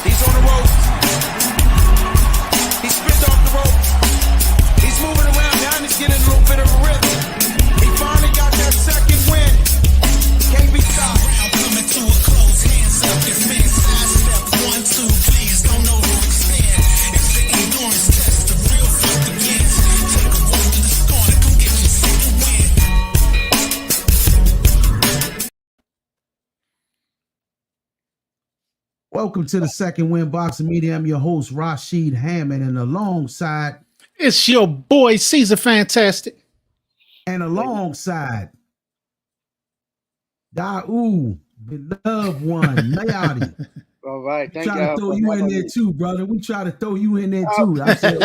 He's on the ropes. He's spit off the ropes. He's moving around now and he's getting a little bit of a rhythm. He finally got that second win. Can't be stopped. Coming to a close, hands up, this man sidestep. 1, 2, please don't overextend. It's the endurance test, the real fight begins. Take a walk in this corner, come get your second win. Welcome to the Second Win Boxing Media. I'm your host, Rashid Hammond, and alongside... It's your boy, Caesar Fantastic. And alongside... Daoud, beloved one, Mayati. All right, We try to throw you in there too, brother. We try to throw you in there too. I said,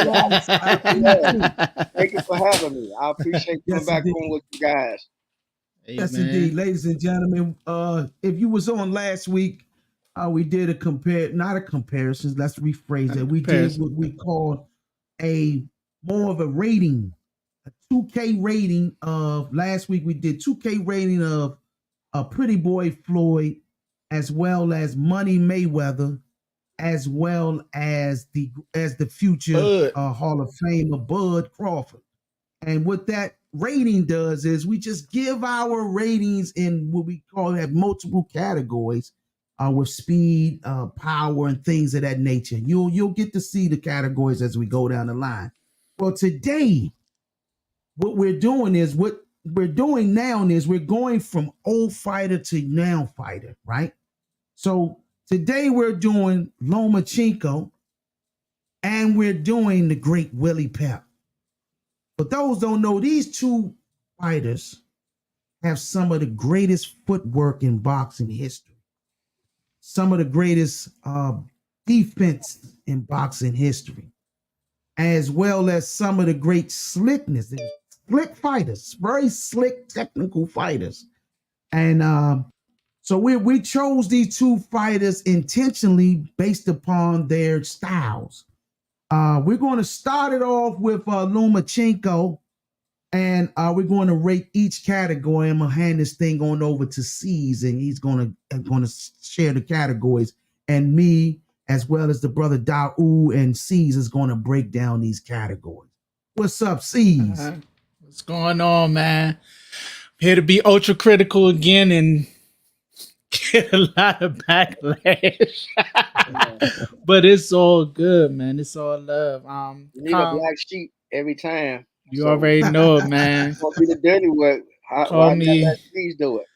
thank you for having me. I appreciate coming back on with you guys. Yes, indeed. Ladies and gentlemen, if you was on last week, we did not a comparison. Let's rephrase that. We did what we called more of a rating, a 2K rating of last week. We did 2K rating of Pretty Boy Floyd, as well as Money Mayweather, as well as the future Hall of Famer Bud Crawford. And what that rating does is we just give our ratings in what we call have multiple categories. With speed, power, and things of that nature. You'll get to see the categories as we go down the line. Well, today, what we're doing now is we're going from old fighter to now fighter, right? So today we're doing Lomachencko, and we're doing the great Willie Pep. But those don't know, these two fighters have some of the greatest footwork in boxing history. Some of the greatest defense in boxing history, as well as some of the great slickness. They're slick fighters, very slick technical fighters. And so we chose these two fighters intentionally based upon their styles. We're going to start it off with Lomachencko, and we're going to rate each category. I'm gonna hand this thing on over to C's, and he's gonna share the categories. And me, as well as the brother Daoud and C's, is gonna break down these categories. What's up, C's? What's going on, man? Here to be ultra critical again and get a lot of backlash. But it's all good, man. It's all love. You need a black sheep every time. You already know it, man. Won't be the dirty work. Call me. Please do it.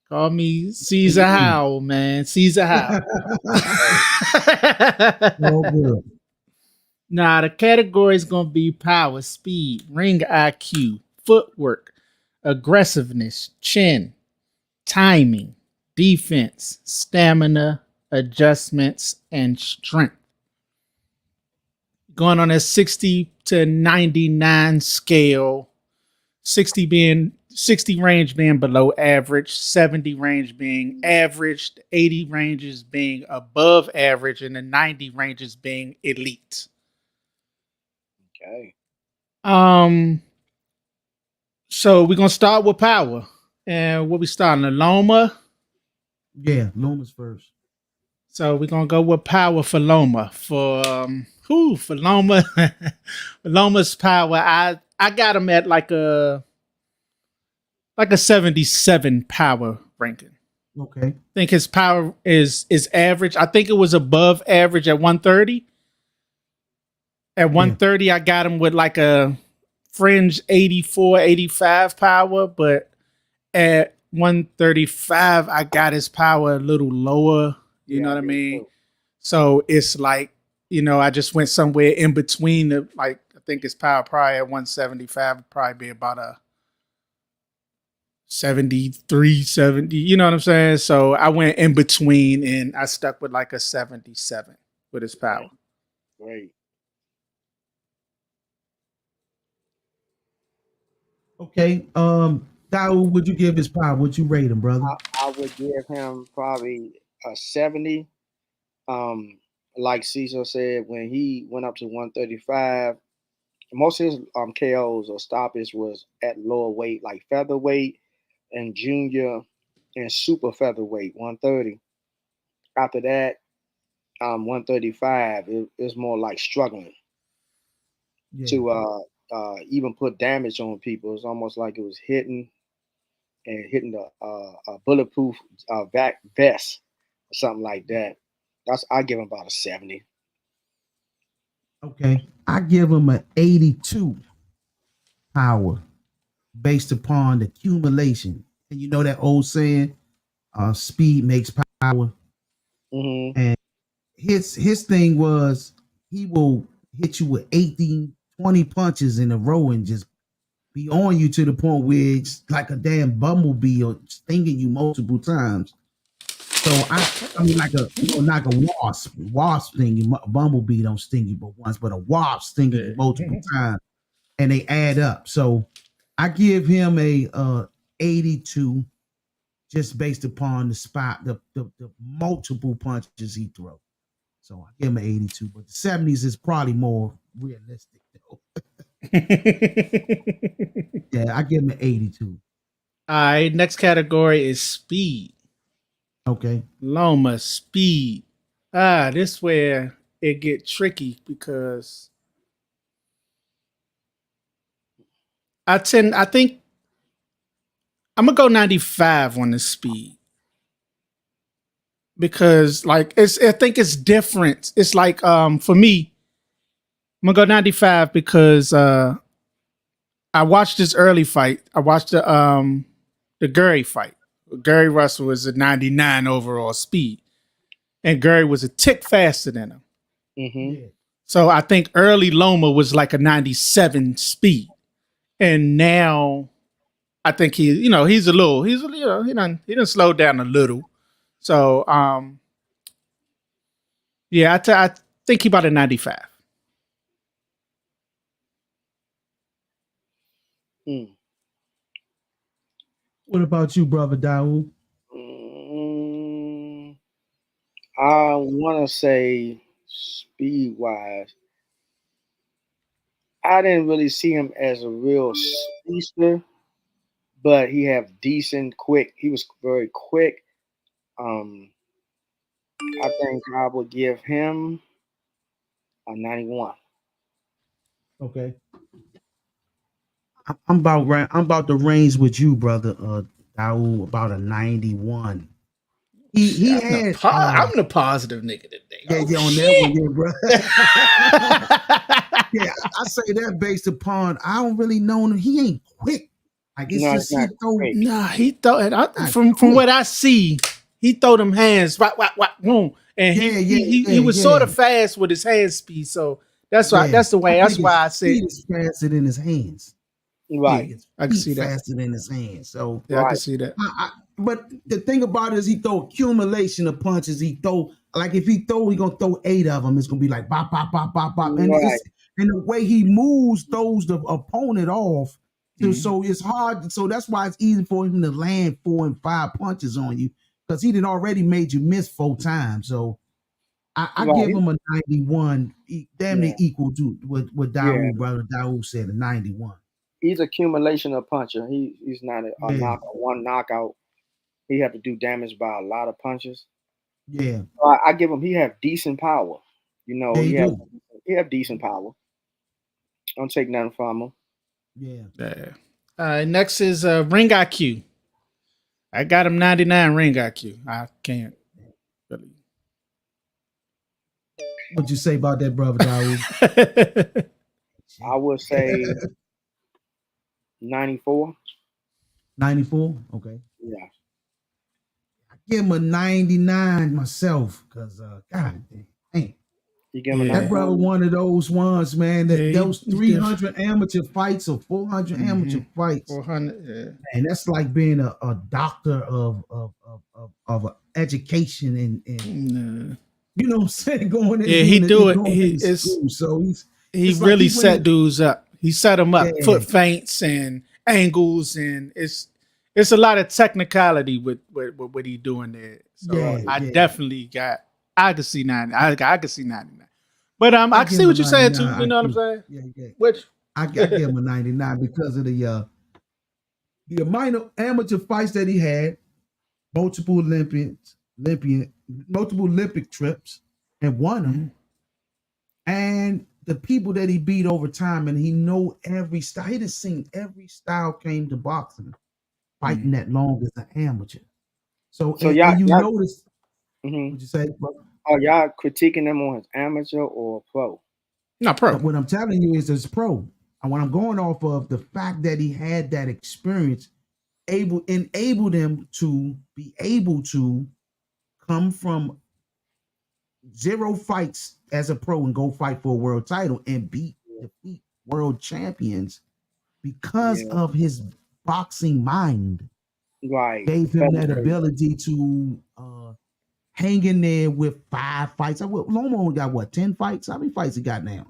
Call me Caesar Howell, man. Caesar Howell. Nah, the category is gonna be power, speed, ring IQ, footwork, aggressiveness, chin, timing, defense, stamina, adjustments, and strength. Going on a 60 to 99 scale, 60 range being below average, 70 range being average, 80 ranges being above average, and the 90 ranges being elite. Okay. So we're gonna start with power. And what we starting? The Loma? Yeah, Loma's first. So we're gonna go with power for Loma. For Loma, Loma's power. I got him at like a 77 power ranking. Okay. I think his power is average. I think it was above average at 130. At 130, I got him with like a fringe 84, 85 power, but at 135, I got his power a little lower. You know what I mean? So it's like, I just went somewhere in between. I think his power probably at 175 would probably be about a 73, 70. You know what I'm saying? So I went in between and I stuck with like a 77 with his power. Great. Okay. Daoud, would you give his power? Would you rate him, brother? I would give him probably a 70. Like Cecil said, when he went up to 135, most of his KOs or stoppages was at lower weight, like featherweight and junior and super featherweight, 130. After that, 135, it's more like struggling Yeah. to even put damage on people. It's almost like it was hitting the bulletproof vac vest or something like that. I give him about a 70. Okay. I give him an 82 power based upon the accumulation. And you know that old saying, speed makes power. Mm-hmm. And his thing was he will hit you with 18, 20 punches in a row and just be on you to the point where it's like a damn bumblebee or stinging you multiple times. So I mean like like a wasp. Wasp sting you, bumblebee don't sting you but once, but a wasp stinging you multiple times, and they add up. So I give him a 82 just based upon the multiple punches he throws. So I give him an 82, but the 70s is probably more realistic though. Yeah, I give him an 82. All right, next category is speed. Okay. Loma, speed. This where it get tricky because I think I'm gonna go 95 on the speed. Because like I think it's different. It's like for me, I'm gonna go 95 because I watched this early fight. I watched the Gary fight. Gary Russell was a 99 overall speed, and Gary was a tick faster than him. Mm-hmm. Yeah. So I think early Loma was like a 97 speed, and now I think he done slowed down a little. So yeah, I think he about a 95. Mm. What about you, brother Daoud? I want to say speed wise, I didn't really see him as a real speedster, but he have decent quick. He was very quick. Um, I think I would give him a 91. Okay. I'm about to range with you, brother Daoud, about a 91. He had I'm the positive nigga today. yeah, on that one, yeah, bro. Yeah, I say that based upon I don't really know him. He ain't quick. Like it's No, just it's he not throw. quick. Nah, he thought Not from quick. what I see, he throw them hands, boom, and he was sort of fast with his hand speed. So that's why that's the way. That's why I said he is faster than his hands. Right, I can see that. Faster than his hands. So Yeah, I can right. see that. but the thing about it is he throw accumulation of punches. He throw like if he gonna throw 8 of them. It's gonna be like bop bop bop bop bop, and Right. and the way he moves throws the opponent off. Mhm. So it's hard. So that's why it's easy for him to land 4 and 5 punches on you because he did already made you miss 4 times. So I Right. give him a 91, damn near Yeah. equal to what Yeah. Daoud, brother Daoud said, a 91. He's accumulation of puncher. He's not a Yeah. one knockout. He have to do damage by a lot of punches. Yeah. So I give him. He have decent power. You know, Yeah, he he have decent power. Don't take nothing from him. Yeah. Yeah. Next is ring IQ. I got him 99 ring IQ. I can't really. What'd you say about that, brother Daoud? I would say 94. 94? Okay. Yeah. I give him a 99 myself because, God damn. You give him Yeah. a That brother one of those ones, man, those he's 300 amateur fights or 400 amateur fights. 400. Yeah. And that's like being a doctor of education and you know what I'm saying? Going in. Yeah, he do it. So He it's really like set dudes up. He set them up, Yeah. foot feints and angles, and it's a lot of technicality with what he doing there. So Yeah, I yeah. definitely got. I could see 90. I could see 99. But I can give see him what a you're saying too. 99 You know what I'm IQ. saying? Yeah. Which I give him a 99 because of the amount of amateur fights that he had, multiple Olympic trips, and won them. And the people that he beat over time, and he know every style. He just seen every style came to boxing, fighting that long as an amateur. So and you notice, what you say, bro? Oh, y'all critiquing them on his amateur or pro? No, pro. What I'm telling you is pro. And what I'm going off of the fact that he had that experience, enabled him to be able to come from 0 fights as a pro and go fight for a world title and defeat world champions because of his boxing mind. Right. Gave him that ability to hang in there with 5 fights. Loma only got what, 10 fights? How many fights he got now?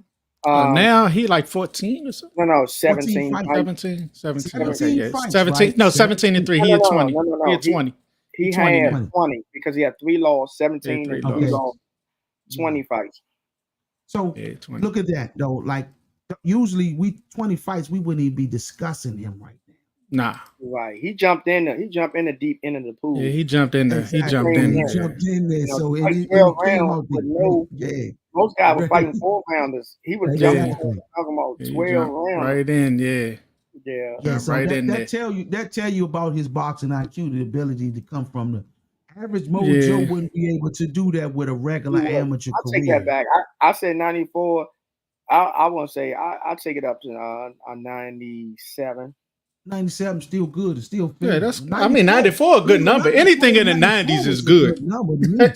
Now he like 14 or something. No, 17 fights. 17. 17 Okay, yeah. fights, 17. right? No, 17 and 3. He had 20. No. He had 20. He had 20 because he had 3 losses, 17 and 3 losses, 20 fights. So look at that though. Like usually 20 fights, we wouldn't even be discussing him right now. Nah. Right. He jumped in the deep end of the pool. Yeah, he jumped in there. Exactly. He jumped in there. He jumped in there. So like it 12 came rounds out with most guys were fighting 4 rounders. He was jumping talking about 12 rounds. Right in, yeah. Yeah, so right in that there. tell you about his boxing IQ, the ability to come from the average Mojo wouldn't be able to do that with a regular amateur I'll career. take that back. I said 94. I won't say I'll take it up to 97. 97 still good. It's still fair. Yeah, that's 94 a good number. Anything in the 90s is good.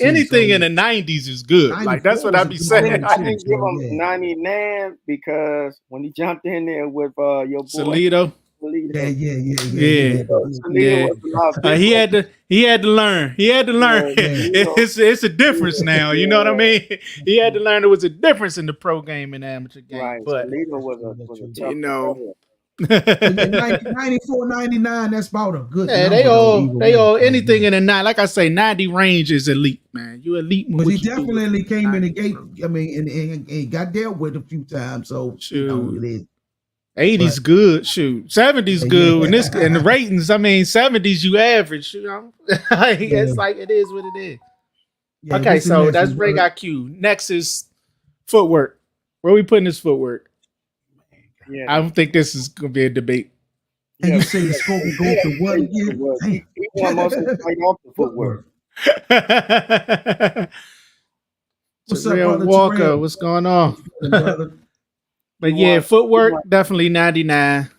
Anything in the 90s is good. Like that's what I be saying. I didn't give him 99 because when he jumped in there with your boy Salito. Yeah. He had to learn. It's a difference now. You know what I mean? He had to learn there was a difference in the pro game and amateur game. Right. But Salito was a tough player. 94, 99, that's about a good number. They all anything in the 90. Like I say, 90 range is elite, man. You elite. But he definitely came in the gate. I mean, and got dealt with a few times. So you know, it is. 80's good, shoot. 70's good. And the ratings, I mean, 70's you average, you know. It's like it is what it is. Yeah, okay, so that's break IQ. Next is footwork. Where we putting this footwork? Yeah, I don't think this is gonna be a debate. And you say the scope will go to what again? He won most of the fight off the footwork. What's up, brother Walker? Terrell? What's going on? But yeah, footwork definitely 99.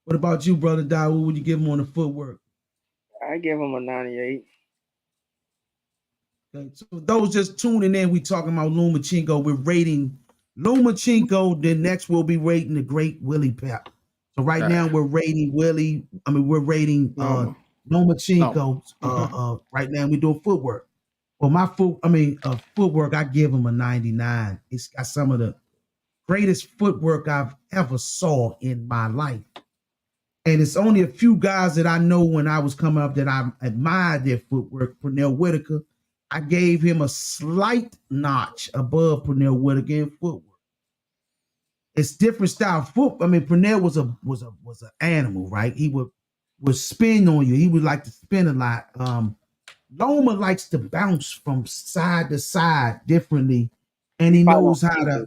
What about you, brother Dow? What would you give him on the footwork? I give him a 98. Okay, so those just tuning in, we talking about Lomachencko. We're rating Lomachencko. Then next we'll be rating the great Willie Pep. So right now we're rating Willie. I mean, we're rating Lomachencko. Right now we're doing footwork. Well, my footwork, I give him a 99. It's got some of the greatest footwork I've ever saw in my life. And it's only a few guys that I know when I was coming up that I admired their footwork. Pernell Whitaker, I gave him a slight notch above Pernell Whitaker in footwork. It's different style foot. I mean, Pernell was an animal, right? He would spin on you. He would like to spin a lot. Loma likes to bounce from side to side differently, and he knows how to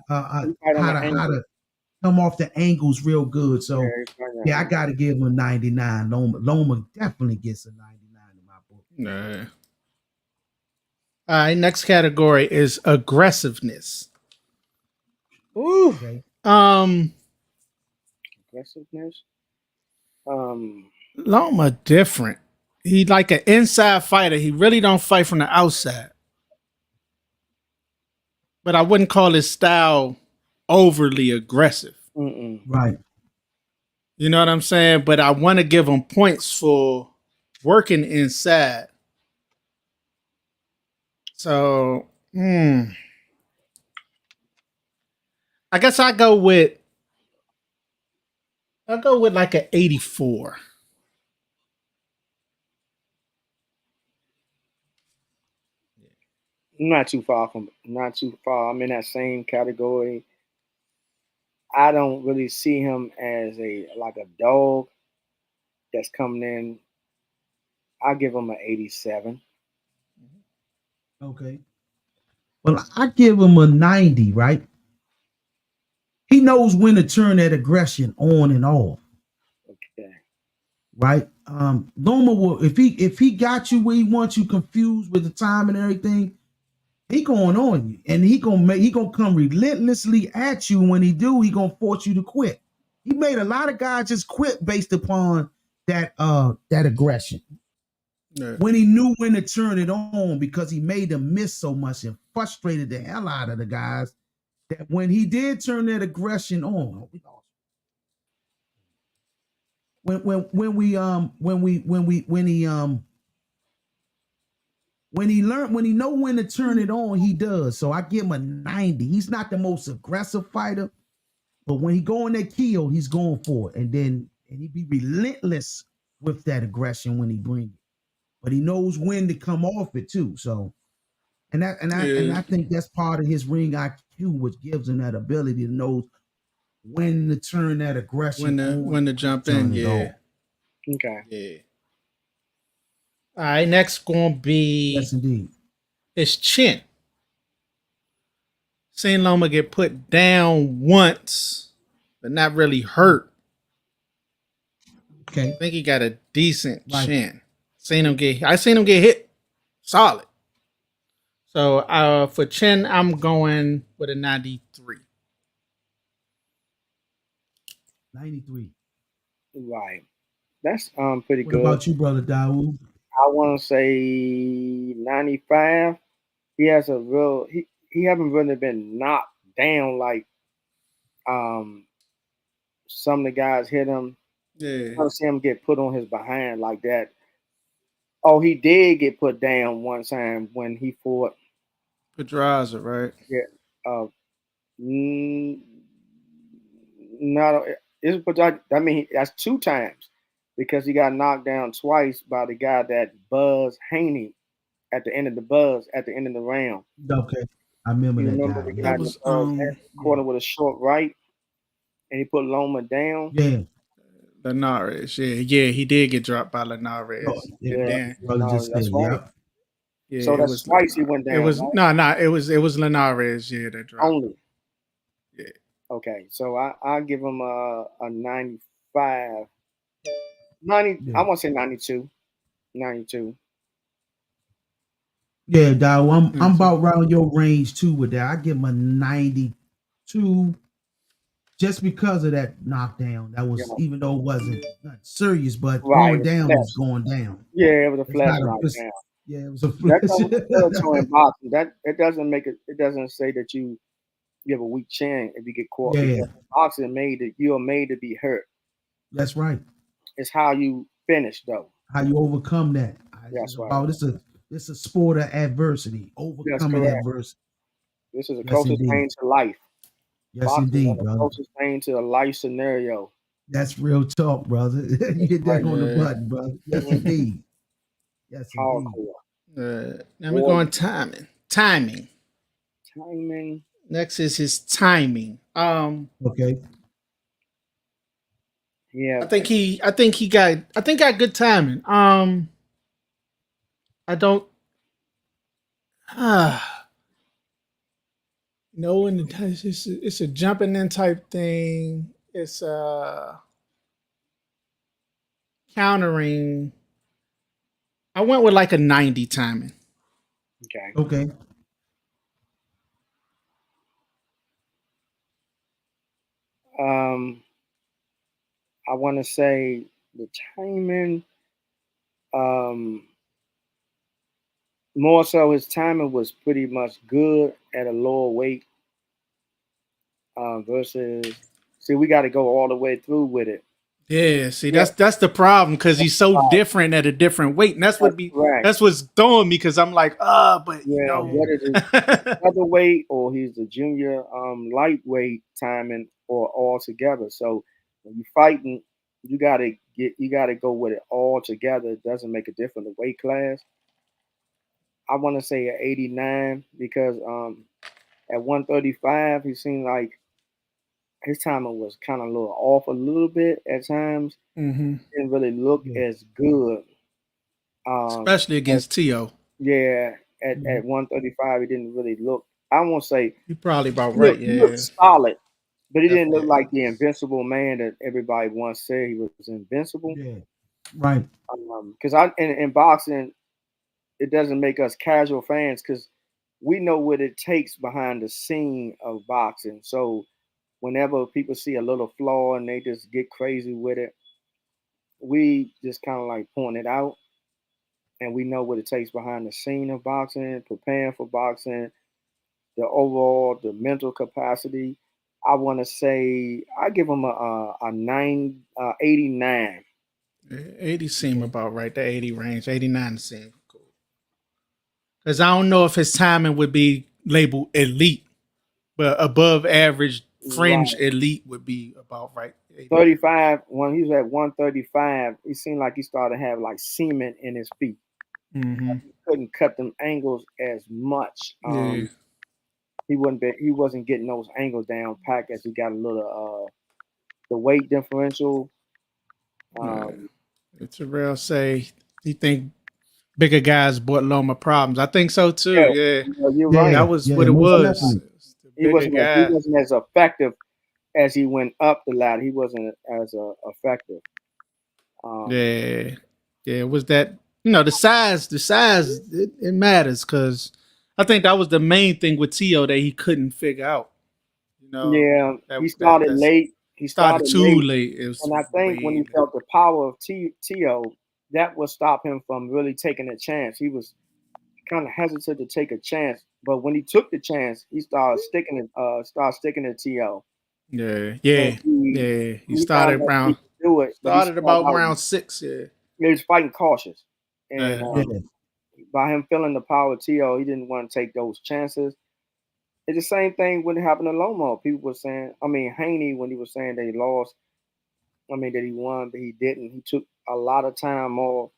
come off the angles real good. So yeah, I got to give him a 99. Loma definitely gets a 99 in my book. Nah. All right, next category is aggressiveness. Ooh. Okay. Aggressiveness. Loma different. He like an inside fighter. He really don't fight from the outside. But I wouldn't call his style overly aggressive. Right. You know what I'm saying? But I want to give him points for working inside. So, I guess I go with like an 84. Not too far. I'm in that same category. I don't really see him as a dog that's coming in. I give him an 87. Okay. Well, I give him a 90, right? He knows when to turn that aggression on and off, Okay. right? Loma will if he got you where he wants you confused with the time and everything, he going on you, and he gonna come relentlessly at you. When he do, he gonna force you to quit. He made a lot of guys just quit based upon that aggression. Yeah. When he knew when to turn it on because he made them miss so much and frustrated the hell out of the guys that when he did turn that aggression on, when he learned when he know when to turn it on, he does. So I give him a 90. He's not the most aggressive fighter, but when he go in that kill, he's going for it, and he be relentless with that aggression when he bring it. But he knows when to come off it too. So I think that's part of his ring IQ, which gives him that ability to know when to turn that aggression on, when to jump in, yeah. Okay. Yeah. All right, next gonna be Yes, indeed. his chin. Seen Loma get put down once, but not really hurt. Okay. I think he got a decent Right. chin. I seen him get hit solid. So for chin, I'm going with a 93. 93. Right. That's pretty What good. about you, brother Dawood? I want to say 95. He has a real he haven't really been knocked down like um some of the guys hit him. Yeah. I don't see him get put on his behind like that. Oh, he did get put down one time when he fought. Pedraza, right? Yeah. Uh, mm, not it's but I mean that's two times because he got knocked down twice by the guy that Buzz Haney at the end of the round. Okay. I remember You that remember guy. the That guy Yeah. that was corner with a short right, and he put Loma down. Yeah. Linares. Yeah, he did get dropped by Oh, Linares. yeah. And Yeah, then Brother just that's said, right. yep. yeah, So it that's was twice he Linares. went It down, was right? it was Linares, yeah, that dropped. Only. Yeah. Okay, so I give him a 95. 90, I Yeah. want to say 92. 92. Yeah, Dawood. I'm So, about around your range too with that. I give him a 92 just because of that knockdown. That Yeah. was even though it wasn't not serious, but Right. going It was a down is flex. going down. Yeah, it was a It's flex not a it's, knockdown. yeah, it was a That's flesh. almost territory in boxing. That it doesn't make it. It doesn't say that you have a weak chin if you get caught Yeah, because boxing made it. You are made to be hurt. that's right. It's how you finish though. How you overcome that. That's It's right. about it's a sport of adversity, That's overcoming correct. adversity. This is the Yes, closest indeed. thing to life. Yes, Boxing is indeed, the brother. closest thing to a life scenario. That's real talk, brother. You hit that Right. on the yeah. button, brother. Yes, Mhm. indeed. Yes, indeed. Hardcore. Now we're War going timing. Timing. timing. Next is his timing. Okay. I Yeah. think got good timing. I don't know when it's a jumping in type thing. It's countering. I went with like a 90 timing. Okay. Okay. Um, I want to say the timing. Um, more so, his timing was pretty much good at a lower weight. Versus, see, we got to go all the way through with it. Yeah, see, Yeah, that's the problem because he's so right. different at a different weight, and That's correct. that's what's throwing me because I'm like, but Yeah, Yeah. what is it? Featherweight or he's a junior lightweight timing or all together. So when you're fighting, you gotta go with it all together. It doesn't make a difference the weight class. I want to say an 89 because at 135 he seemed like his timing was kind of a little off a little bit at times. hmm Didn't really look Yeah. as good. Um, especially but against Tio. yeah, at 135, he didn't really look. I won't say You probably about he right. looked, he looked Yeah. solid, but he didn't look Definitely. like the invincible man that everybody once said he was invincible. Yeah. Right. Because in boxing, it doesn't make us casual fans because we know what it takes behind the scene of boxing. So whenever people see a little flaw and they just get crazy with it, we just kind of like point it out, and we know what it takes behind the scene of boxing, preparing for boxing, the overall, the mental capacity. I want to say I give him a 89. 80 seem about right. The 80 range. 89 seem cool. Because I don't know if his timing would be labeled elite, but above average fringe Right. elite would be about right. 80. 35, when he was at 135, he seemed like he started to have like cement in his feet. Mm-hmm. He couldn't cut them angles as much. Yeah. He wasn't getting those angles down packed as he got a little the weight differential. Terrell say he think bigger guys brought Loma problems. I think so too. Yeah, Yeah. you're Yeah, right. That was yeah, what it most was. definitely. The He bigger wasn't guy. as effective as he went up the ladder. He wasn't as effective. Yeah. Yeah. It was that, the size, it matters because I think that was the main thing with Tio that he couldn't figure out. Yeah, That he started that's late. He started started too late, late. It was and I think when way he felt the power of Tio, that would stop him from really taking a chance. He was kind of hesitant to take a chance, but when he took the chance, he started sticking to To. yeah, And yeah, yeah. He he found started out he around could do it, but he started started about out round 6. Yeah. he was fighting cautious, and Yeah. by him feeling the power of To, he didn't want to take those chances. It's the same thing when it happened to Lomo. People were saying, I mean, Haney, when he was saying that he lost, I mean, that he won, but he didn't. He took a lot of time off.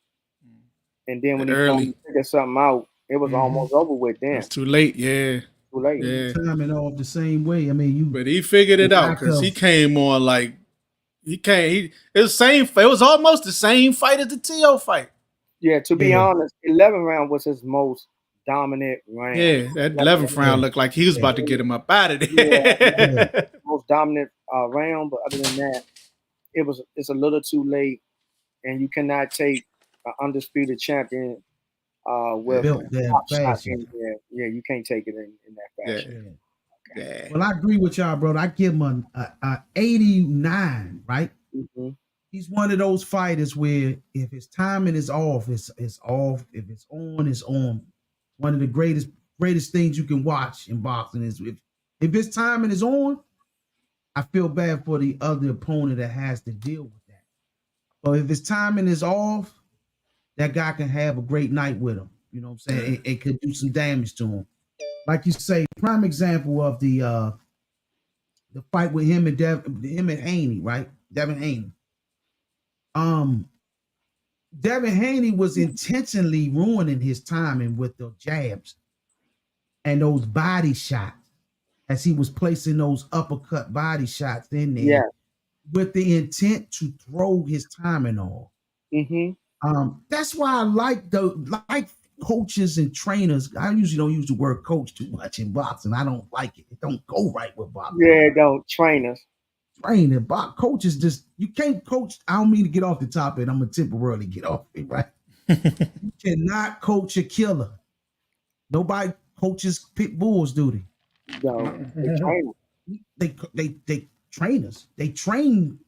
And then when he Early. finally figured something out, it was Mm-hmm. almost over with It then. was too late. Yeah. Too late. Yeah. Timing off the same way. I mean, But he figured it out lack because he of came on like it was same. It was almost the same fight as the To fight. Yeah, to be Yeah. honest, 11 round was his most dominant round. Yeah, that 11 11th round yeah, looked like he was yeah, about to get him up out of Yeah, yeah. there. most dominant round, but other than that, it's a little too late, and you cannot take an undisputed champion with Built that top shot fashion. in there. Yeah, you can't take it in that Yeah, fashion. yeah. Well, I agree with y'all, bro. I give him a 89, right? Mm-hmm. He's one of those fighters where if his timing is off, it's off. If it's on, it's on. One of the greatest things you can watch in boxing is if his timing is on, I feel bad for the other opponent that has to deal with that. But if his timing is off, that guy can have a great night with him. You know what I'm saying? It could do some damage to him. Like you say, prime example of the fight with him and Haney, right? Devin Haney. Devin Haney was intentionally ruining his timing with the jabs and those body shots as he was placing those uppercut body shots in there Yeah. with the intent to throw his timing off. Mm-hmm. That's why I like coaches and trainers. I usually don't use the word coach too much in boxing. I don't like it. It don't go right with boxing. Yeah, don't train us. Training, coaches just you can't coach. I don't mean to get off the topic. I'm gonna temporarily get off it, right? You cannot coach a killer. Nobody coaches pit bulls, do they? No, they train us. They train us. They train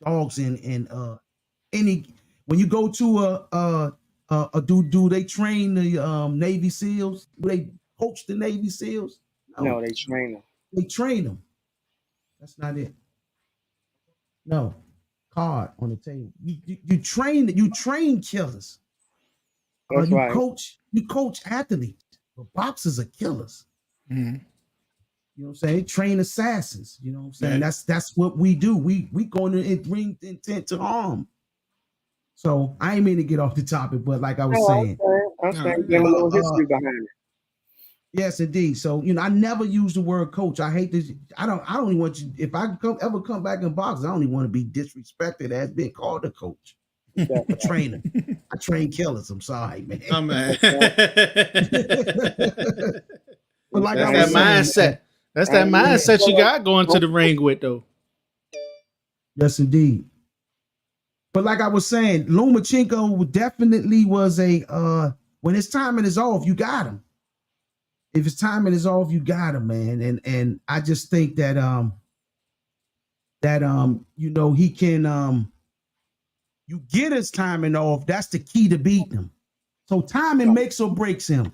dogs in any. When you go to do they train the Navy SEALs? Do they coach the Navy SEALs? No, they train us. They train them. That's not it. No, card on the table. You train killers. That's right. You coach athletes, but boxers are killers. Mm-hmm. You know what I'm saying? They train assassins. You know what I'm saying? Yeah. That's what we do. We go in and bring intent to harm. So I ain't mean to get off the topic, but like I was saying, I'm saying give a little history behind it. yes, indeed. So I never use the word coach. I hate this. I don't even want you. If I ever come back in boxing, I don't even want to be disrespected as being called a coach. I train him. I train killers. I'm sorry, man. Oh, man. But like That's I that was saying, mindset. man, That's that mindset you got going to the ring with, though. yes, indeed. But like I was saying, Lomachencko definitely was a when his timing is off, you got him. If his timing is off, you got him, man. And I just think that you know, he can you get his timing off. That's the key to beating him. So timing makes or breaks him.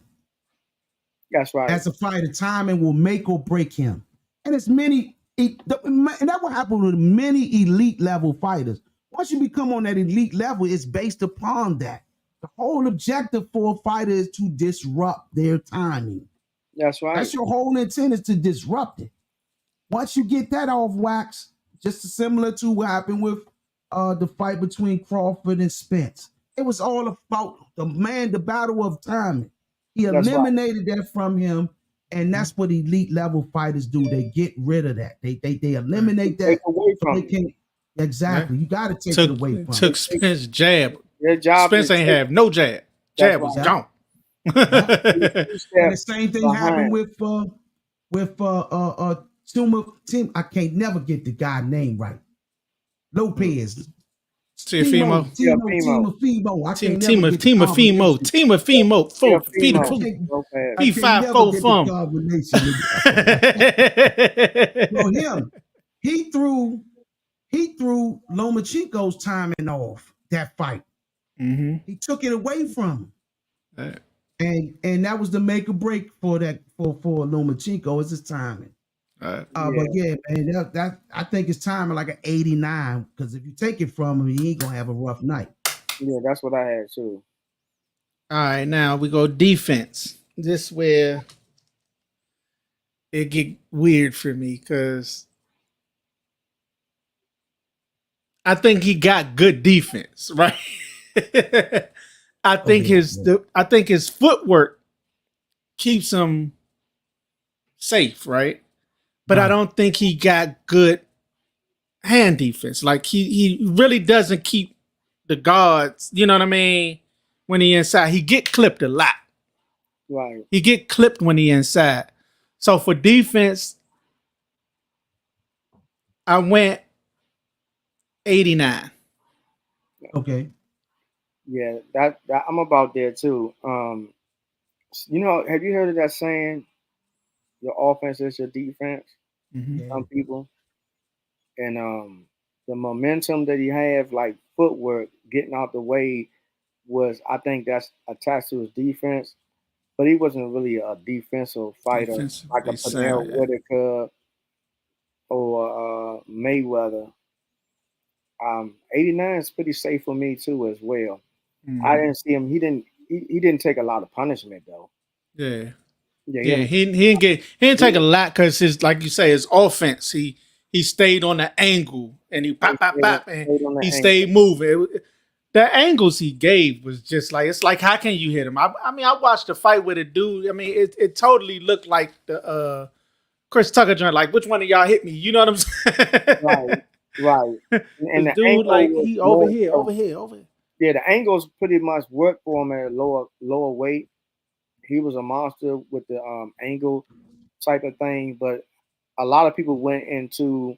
That's right. As a fighter, timing will make or break him. And it's many, and that will happen with many elite level fighters. Once you become on that elite level, it's based upon that. The whole objective for a fighter is to disrupt their timing. That's right. That's your whole intent, is to disrupt it. Once you get that off wax, just similar to what happened with the fight between Crawford and Spence. It was all about the battle of timing. He eliminated that from him, and that's what elite level fighters do. They get rid of that. They eliminate that. Take away from it. Exactly. You got to take it away from Took Spence jab. Their job Spence ain't have no jab. Jab was gone. And the same thing happened with Team. I can't never get the guy name right. Lopez. Teamofimo. Well, he threw Lomachenko's timing off that fight. Mm-hmm. He took it away from him. And that was the make or break for Lomachenko, is his timing. But yeah, man, that I think his timing like an 89, because if you take it from him, he ain't gonna have a rough night. Yeah, that's what I had too. All right, now we go defense. This where it get weird for me, because I think he got good defense, right? I think his footwork keeps him safe, right? But I don't think he got good hand defense. Like he really doesn't keep the guards, you know what I mean? When he inside, he get clipped a lot. Right. He get clipped when he inside. So for defense, I went 89. Okay. Yeah, that I'm about there too. You know, have you heard of that saying? Your offense is your defense. Mm-hmm. Some people, and the momentum that he have, like footwork, getting out the way, was, I think that's attached to his defense. But he wasn't really a defensive fighter like a Pernell Whitaker or Mayweather. 89 is pretty safe for me too, as well. Mm-hmm. I didn't see him. He didn't take a lot of punishment though. Yeah. He didn't take a lot, because his, like you say, his offense. He stayed on the angle, and he pop, and he stayed moving. The angles he gave was just like, it's like, how can you hit him? I mean, I watched the fight with a dude. I mean, it totally looked like the Chris Tucker joint. Like, which one of y'all hit me? You know what I'm saying? Right. And the dude, like, he over here. Yeah, the angles pretty much worked for him at lower weight. He was a monster with the angle type of thing, but a lot of people went into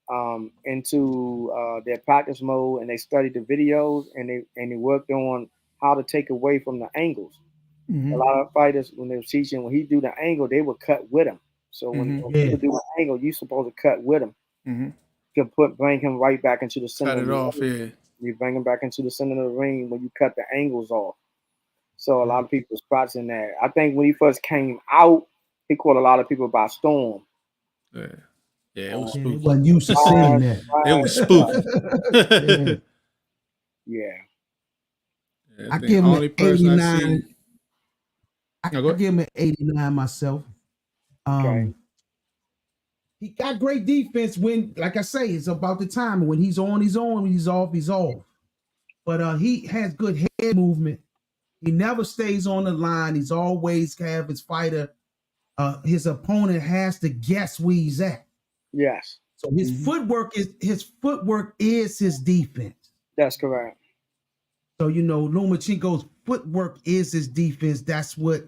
their practice mode, and they studied the videos, and they worked on how to take away from the angles. Mm-hmm. A lot of fighters, when they were teaching, when he do the angle, they would cut with him. So when people do the angle, you're supposed to cut with him. Mm-hmm. To bring him right back into the center. Cut it off, yeah. You bring him back into the center of the ring when you cut the angles off. So a lot of people was practicing that. I think when he first came out, he caught a lot of people by storm. Yeah, it was spooky. He wasn't used to seeing that. It was spooky. Yeah. I give him an 89. I give him an 89 myself. Okay. He got great defense when, like I say, it's about the time. When he's on, he's on. When he's off, he's off. But he has good head movement. He never stays on the line. He's always have his fighter. His opponent has to guess where he's at. Yes. So his footwork is his defense. That's correct. So, Lomachenko's footwork is his defense. That's what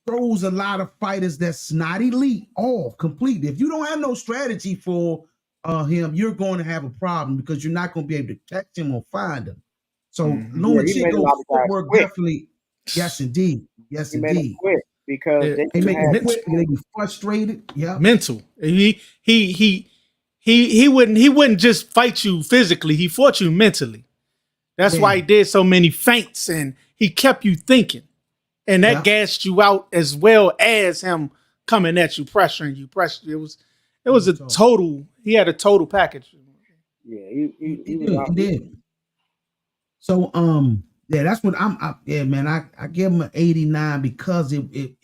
throws a lot of fighters that's not elite off completely. If you don't have no strategy for him, you're going to have a problem because you're not going to be able to catch him or find him. So Lomachenko's footwork definitely, yes, indeed. Yes, he made him indeed. quit because they make him quit. They be frustrated. Yeah, mental. He wouldn't just fight you physically. He fought you mentally. That's why he did so many feints and he kept you thinking. And that gassed you out as well as him coming at you, pressuring you. It was a total. He had a total package. Yeah, he did. So that's what man. I give him an 89 because he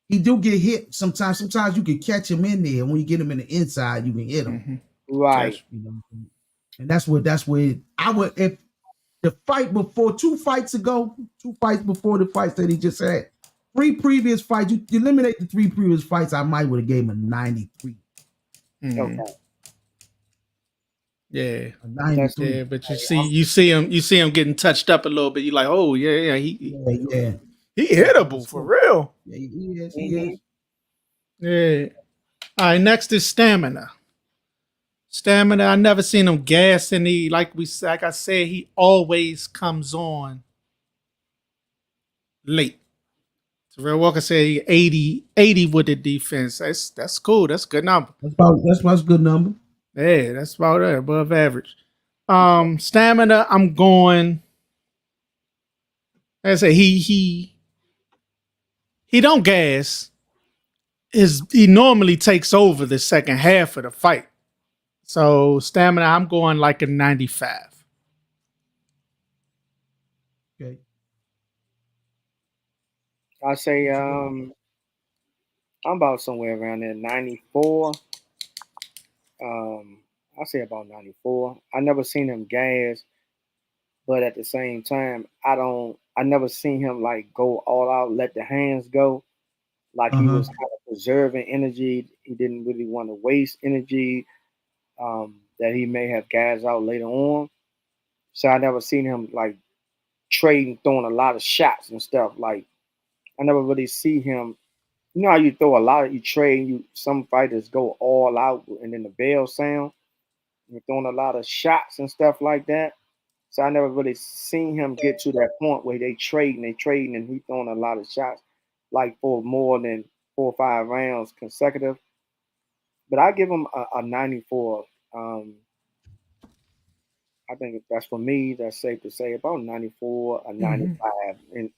do get hit sometimes. Sometimes you can catch him in there. When you get him in the inside, you can hit him. Right. And that's where I would, if the fight before, 2 fights before the fights that he just had, 3 previous fights, you eliminate the 3 previous fights, I might would have gave him a 93. Okay. Yeah. A 93. Yeah, but you see him getting touched up a little bit. You're like, oh yeah, he hittable for real. Yeah, he is. Yeah. All right, next is stamina. Stamina, I never seen him gas any. Like I said, he always comes on late. Terrell Walker said he 80 with the defense. That's cool. That's a good number. That's a good number. Yeah, that's about it, above average. Stamina, I'm going. Like I say he don't gas. He normally takes over the second half of the fight. So stamina, I'm going like a 95. Okay. I say I'm about somewhere around there, 94. I say about 94. I never seen him gas, but at the same time, I never seen him like go all out, let the hands go. Like he was kind of preserving energy. He didn't really want to waste energy that he may have gas out later on. So I never seen him like trading, throwing a lot of shots and stuff. Like I never really see him. You know how you throw a lot of, you trade, some fighters go all out and then the bell sound. You're throwing a lot of shots and stuff like that. So I never really seen him get to that point where they trading and he throwing a lot of shots like for more than 4 or 5 rounds consecutive. But I give him a 94. I think that's for me, that's safe to say about 94 or 95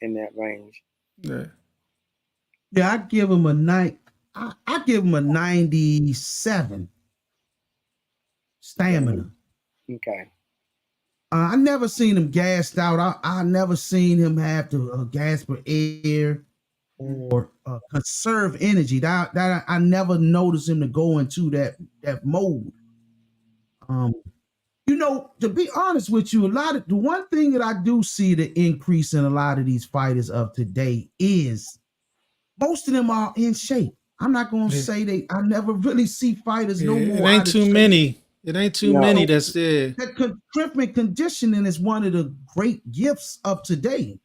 in that range. Yeah. Yeah, I give him I give him a 97 stamina. Okay. I never seen him gassed out. I never seen him have to gas for air or conserve energy. That I never noticed him to go into that mode. To be honest with you, the one thing that I do see the increase in a lot of these fighters of today is most of them are in shape. I'm not going to say I never really see fighters no more. It ain't too many. It ain't too many that's there. That strength conditioning is one of the great gifts of today.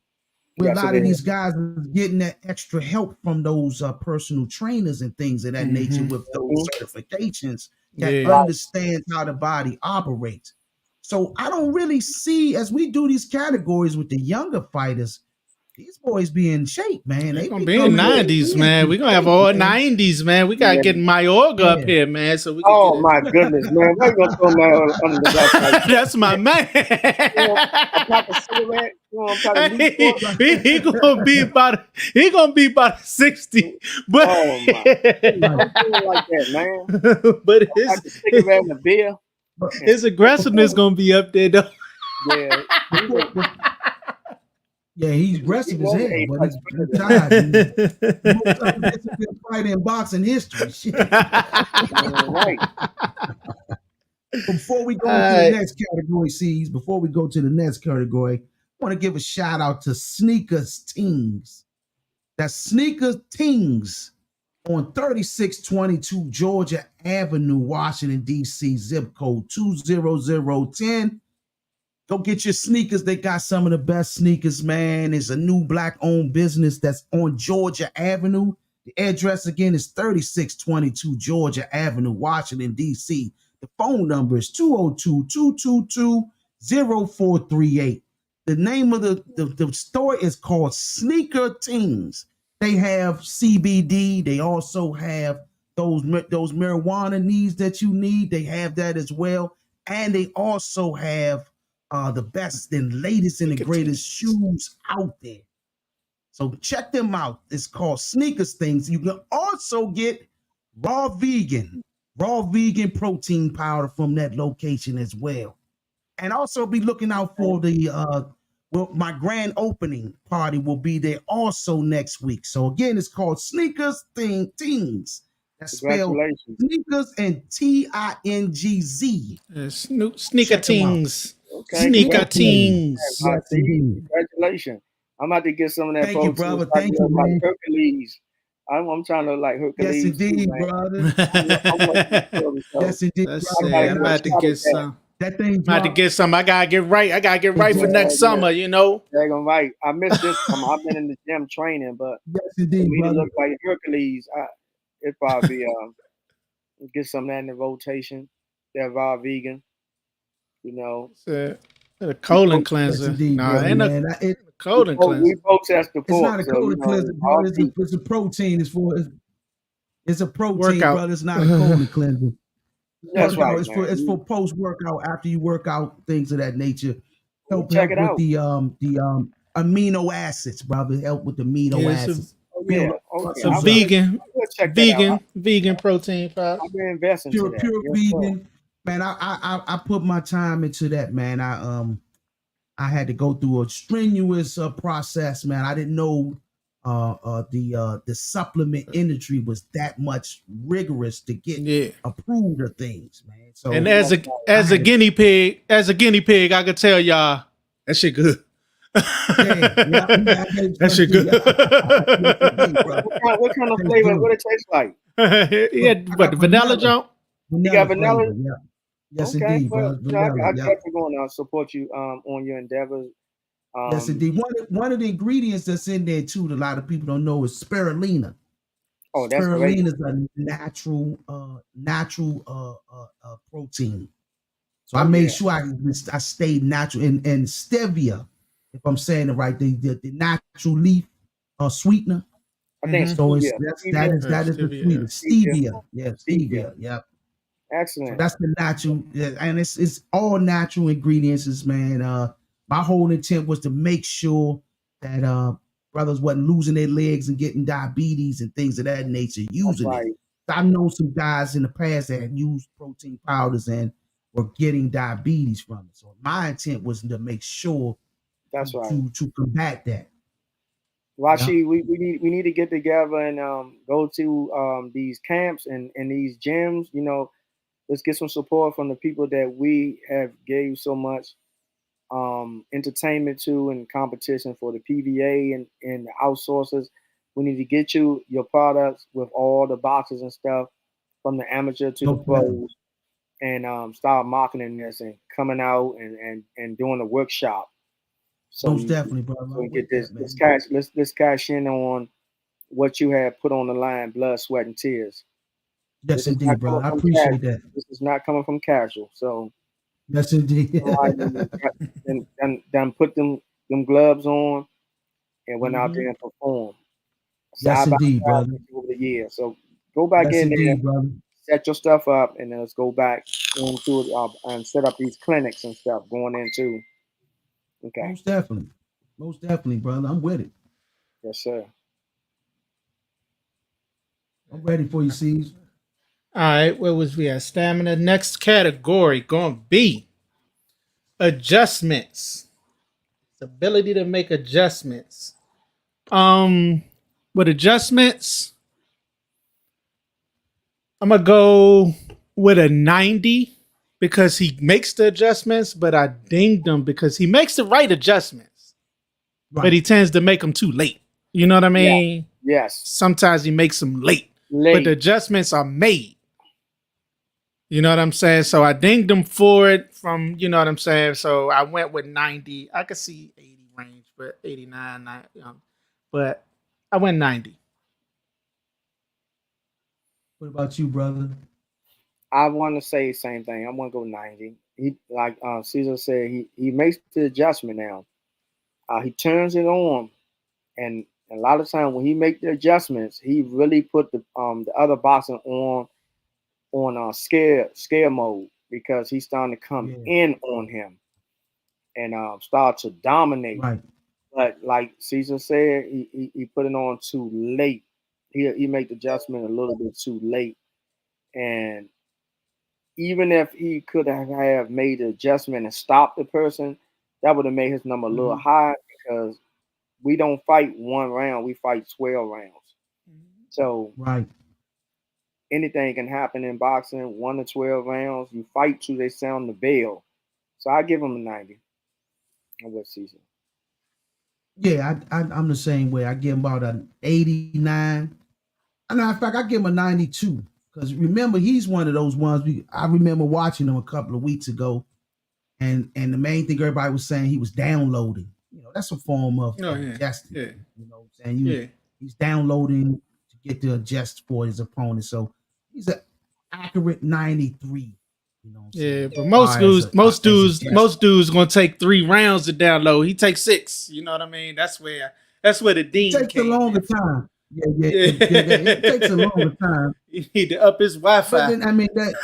Where a lot of these guys are getting that extra help from those personal trainers and things of that nature with those certifications that understands how the body operates. So I don't really see, as we do these categories with the younger fighters, these boys be in shape, man. They're gonna be in 90s, man. We're gonna have all 90s, man. We gotta get Mayorga up here, man. So we can my goodness, man. We're gonna throw that under the bus like that's my man. He gonna be about 60. But like that, man. But cigarette and a beer. His aggressiveness gonna be up there though. Yeah. Yeah, he's aggressive as hell, but he's tired. Most fight in boxing history. Right. Before we go to the next category, I want to give a shout out to Sneakers Teams. That's Sneakers Teams on 3622 Georgia Avenue, Washington, D.C., zip code 20010. Go get your sneakers. They got some of the best sneakers, man. It's a new black-owned business that's on Georgia Avenue. The address again is 3622 Georgia Avenue, Washington, D.C. The phone number is 202-222-0438. The name of the store is called Sneaker Teens. They have CBD. They also have those marijuana needs that you need. They have that as well. And they also have the best and latest and the greatest shoes out there. So check them out. It's called Sneakers Things. You can also get raw vegan protein powder from that location as well. And also be looking out for the my grand opening party will be there also next week. So again, it's called Sneakers Things. That's spelled Sneakers and TINGZ. Sneaker Tings. Okay. Sneaker Tings. Congratulations. I'm about to get some of that. Thank you, brother. Thank you, man. Like Hercules. I'm trying to look like Hercules. Yes, indeed, too, brother. Yes, indeed. I'm about to get some. That thing. I'm about to get some. I gotta get right. For next summer, you know. They're gonna right. I missed this summer. I've been in the gym training, but yes, indeed, for me brother. to look like Hercules, it probably get some of that in the rotation. They're raw vegan, you know. A colon cleanser. Indeed, no, brother, ain't a colon cleanser. We both test the It's not a colon cleanser, brother. It's a protein. It's a protein, workout. brother. It's not a colon cleanser. That's right. It's for post workout, after you work out, things of that nature. Help Check with it out. the amino acids, brother. Help with the amino acids. Some vegan protein powder. I've been investing Pure vegan. Sir. Man, I put my time into that, man. I had to go through a strenuous process, man. I didn't know the supplement industry was that much rigorous to get approved of things, man. So, and as a guinea pig, I could tell y'all that shit good. That shit good. What kind of flavor? What it tastes like? But the vanilla jump. You got vanilla? Yeah. Yes, okay, indeed, well, brother. I definitely going to support you on your endeavors. Yes, indeed. One of the ingredients that's in there too that a lot of people don't know is spirulina. Oh, that's spirulina great. is a natural protein. So I made sure I stayed natural and stevia, if I'm saying it right, the natural leaf sweetener. I think so. That is the sweetener. Stevia. Yeah, stevia. Yep. Excellent. So that's the natural, and it's all natural ingredients, man. My whole intent was to make sure that brothers wasn't losing their legs and getting diabetes and things of that nature using it. I know some guys in the past that had used protein powders and were getting diabetes from it. So my intent was to make sure to combat that. Rashi, we need to get together and go to these camps and these gyms. You know, let's get some support from the people that we have gave so much entertainment to and competition for, the PVA and the outsourcers. We need to get you your products with all the boxes and stuff from the amateur to the pros, and start marketing this and coming out and doing a workshop. So most definitely, brother. So we get this cash. Let's cash in on what you have put on the line, blood, sweat, and tears. Yes, indeed, brother. I appreciate that. This is not coming from casual. So yes, indeed. Then put them gloves on and went out there and performed. Yes, indeed, brother. Over the years. So go back in there, brother. Set your stuff up, and then let's go back into it and set up these clinics and stuff going into. Okay. Most definitely, brother. I'm with it. Yes, sir. I'm ready for you, C's. All right, where was we at? Stamina. Next category going to be adjustments. It's ability to make adjustments. With adjustments, I'm going to go with a 90 because he makes the adjustments, but I dinged him because he makes the right adjustments, but he tends to make them too late. You know what I mean? Yeah. Yes. Sometimes he makes them late, but the adjustments are made. You know what I'm saying? So I dinged him for it from, you know what I'm saying? So I went with 90. I could see 80 range, but 89, but I went 90. What about you, brother? I want to say the same thing. I want to go 90. He like Caesar said, he makes the adjustment now. He turns it on, and a lot of times when he make the adjustments, he really put the other boxer on scare mode because he's starting to come in on him and start to dominate. Right. But like Caesar said, he put it on too late. He made the adjustment a little bit too late, and even if he could have made the adjustment and stopped the person, that would have made his number a little high because we don't fight one round, we fight 12 rounds. So right, anything can happen in boxing, 1 to 12 rounds. You fight till they sound the bell. So I give him a 90. I'm with Caesar. Yeah, I'm the same way. I give him about an 89. And in fact, I give him a 92. Because remember, he's one of those ones. I remember watching him a couple of weeks ago, and the main thing everybody was saying, he was downloading. You know, that's a form of adjusting. Yeah. You know what I'm saying? He's downloading to get to adjust for his opponent. So he's an accurate 93. You know what I'm saying? But most dudes gonna take 3 rounds to download. He takes 6. You know what I mean? That's where the dean takes a longer time. It takes a longer time. You need to up his Wi-Fi. But then, I mean that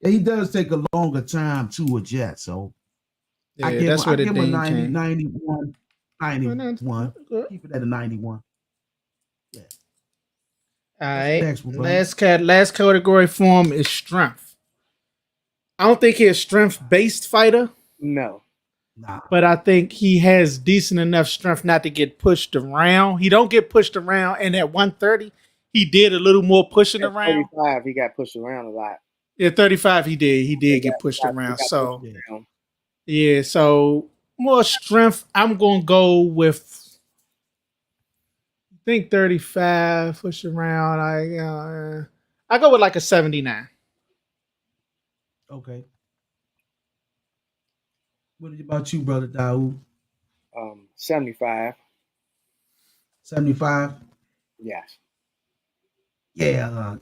he does take a longer time to adjust. So I give him a 90, 91. Keep it at a 91. Yeah. All right. Last category for him is strength. I don't think he's a strength-based fighter. No. Nah. But I think he has decent enough strength not to get pushed around. He don't get pushed around, and at 130, he did a little more pushing around. 35, he got pushed around a lot. Yeah, 35, he did. He did get pushed around. So, so more strength. I'm gonna go with. I think 35 push around. I go with like a 79. Okay. What about you, brother Daoud? 75. 75? Yes. Yeah,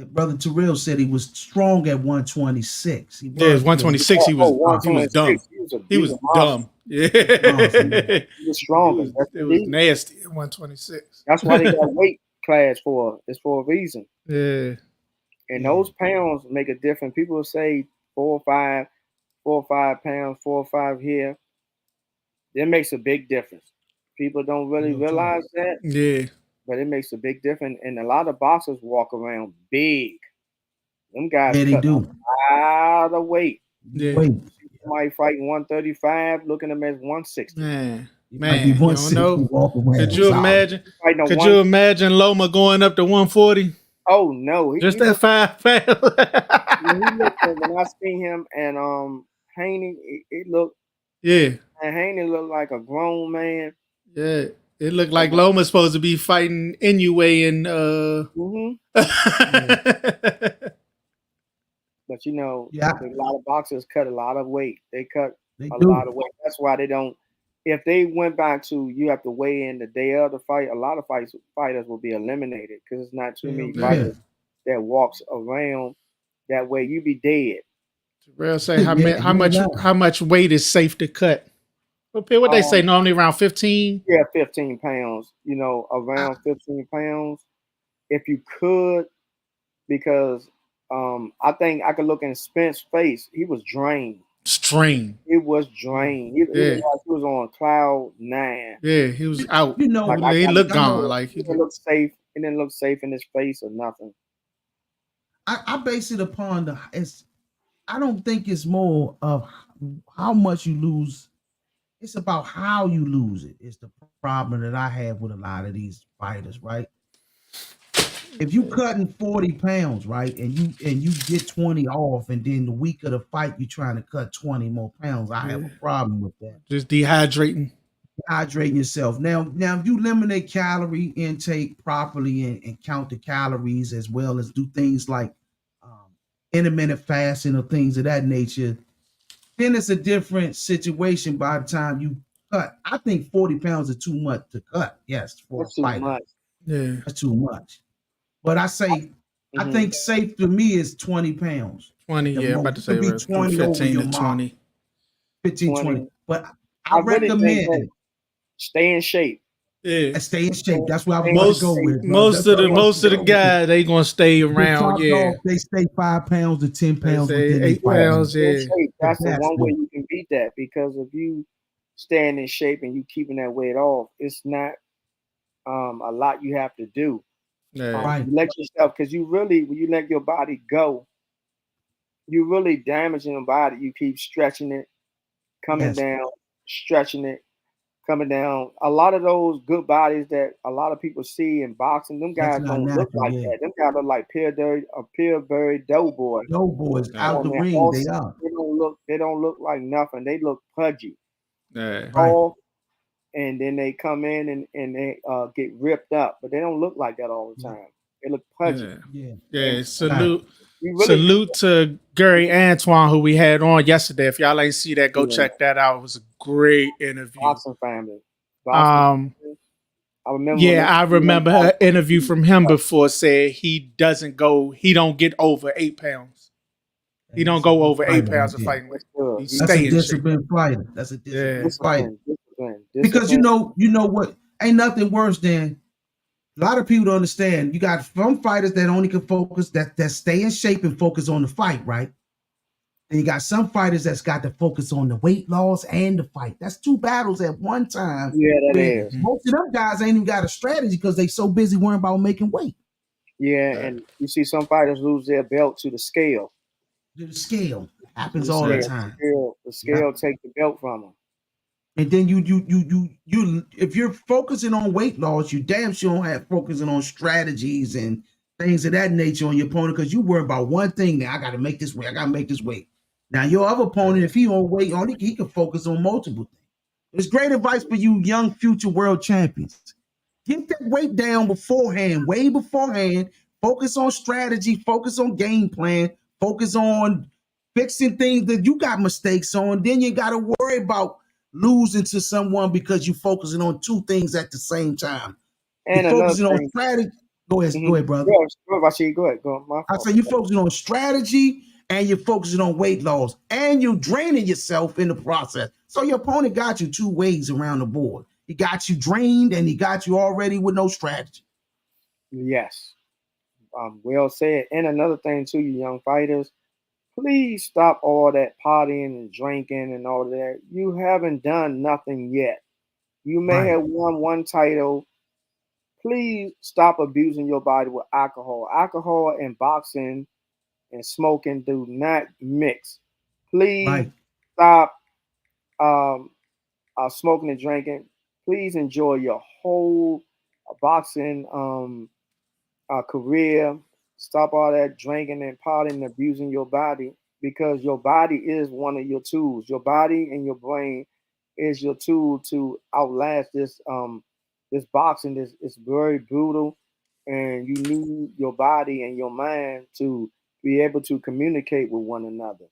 brother Terrell said he was strong at 126. It was 126. He was dumb. He was dumb. Yeah. He was strong. It was nasty at 126. That's why they got weight class for. It's for a reason. Yeah. And those pounds make a difference. People say 4 or 5 pounds, 4 or 5 here. It makes a big difference. People don't really realize that. Yeah. But it makes a big difference. And a lot of boxers walk around big. Them guys they do a lot of weight. Yeah. Somebody fighting 135, looking at them as 160. Man, you don't know. Could you imagine? You imagine Loma going up to 140? Oh no! Just that 5 pounds. When I seen him and Haney, it looked. Yeah. And Haney looked like a grown man. Yeah. It looked like Loma's supposed to be fighting Inoue and But you know, a lot of boxers cut a lot of weight. They cut a lot of weight. That's why they don't. If they went back to you have to weigh in the day of the fight, a lot of fighters will be eliminated because it's not too many fighters that walks around that way. You be dead. Terrell say how much weight is safe to cut? What they say normally around 15? Yeah, 15 pounds. You know, around 15 pounds. If you could, because I think I could look in Spence's face. He was drained. He was drained. He was on cloud 9. Yeah, he was out. You know, he looked gone. Like he didn't look safe. He didn't look safe in his face or nothing. I base it upon I don't think it's more of how much you lose. It's about how you lose it. It's the problem that I have with a lot of these fighters, right? If you cutting 40 pounds, right, and you get 20 off, and then the week of the fight you're trying to cut 20 more pounds, I have a problem with that. Just dehydrating. hydrating yourself. Now, if you eliminate calorie intake properly and count the calories as well as do things like intermittent fasting or things of that nature, then it's a different situation by the time you cut. I think 40 pounds is too much to cut. Yes, for That's a too fighter. much. Yeah. That's too much. But I say, I Mhm. think safe to me is 20 pounds. 20, The yeah, I'm about most. to It say could be from 20 over 15 your to mark. 20. 15, 20. 20. But I I really think that recommend stay in shape. Yeah. stay in shape. That's where I was Stay about in to go Most with shape. it, bro. most That's of where I the was most about of to the go with it. guys they gonna stay The around, top yeah. dog, they stay 5 pounds to 10 They pounds say within their 8 fight Yeah, game. pounds, stay in yeah. shape. The That's the best one way one. you can beat that, because if you staying in shape and you keeping that weight off, it's not a lot you have to do. Yeah. Right. You let yourself, because you really, when you let your body go, you really damaging your body. You keep stretching it, coming Yes. down, stretching it, coming down. A lot of those good bodies that a lot of people see in boxing, them That's guys not don't look natural. like Yeah. that. Them guys look like Pillsbury Doughboy. Yo boys Yeah. out Oh the man, ring, all they are. they don't look like nothing. They look pudgy, Yeah. Right. tall, and then they come in and they get ripped up, but they don't look like that all the Yeah. time. They look pudgy. Yeah. Yeah. And Yeah. Right. you really Salute to Gary Antoine, who we had on yesterday. If y'all ain't see that, go check that out. It was a great interview. boxing family. Boxing Um, family. I remember when yeah, they I remember an interview from him before said he don't get over 8 pounds. He And don't that's a go good over eight fighter pounds right of there. fighting weight. That's good. He That's a stay in shape. disciplined fighter. That's a Yeah. disciplined fighter. Because Discipline. you know what? Ain't nothing worse than a lot of people don't understand. You got some fighters that only can focus that stay in shape and focus on the fight, right? And you got some fighters that's got to focus on the weight loss and the fight. That's two battles at one time. Yeah, that Where is. most of them guys ain't even got a strategy because they so busy worrying about making weight. Yeah, and you see some fighters lose their belt to the scale. The scale happens The all the Yeah. time. scale take the belt from them. And then you if you're focusing on weight loss, you damn sure don't have focusing on strategies and things of that nature on your opponent because you worry about one thing. Now I got to make this weight. I got to make this weight. Now your other opponent, if he on weight, he can focus on multiple things. It's great advice for you young future world champions. Get that weight down beforehand, way beforehand. Focus on strategy. Focus on game plan. Focus on fixing things that you got mistakes on. Then you got to worry about losing to someone because you're focusing on two things at the same time. You're And another focusing on thing. strategy. Go ahead, brother. Go ahead, Vasily. Go ahead. Go. My I fault. say you're focusing on strategy and you're focusing on weight loss and you're draining yourself in the process. So your opponent got you two ways around the board. He got you drained and he got you already with no strategy. Yes. Well said. And another thing too, you young fighters, please stop all that partying and drinking and all that. You haven't done nothing yet. You may Right. have won one title. Please stop abusing your body with alcohol. Alcohol and boxing and smoking do not mix. Please Right. stop um, smoking and drinking. Please enjoy your whole boxing career. Stop all that drinking and partying and abusing your body, because your body is one of your tools. Your body and your brain is your tool to outlast this boxing. This is very brutal, and you need your body and your mind to be able to communicate with one another.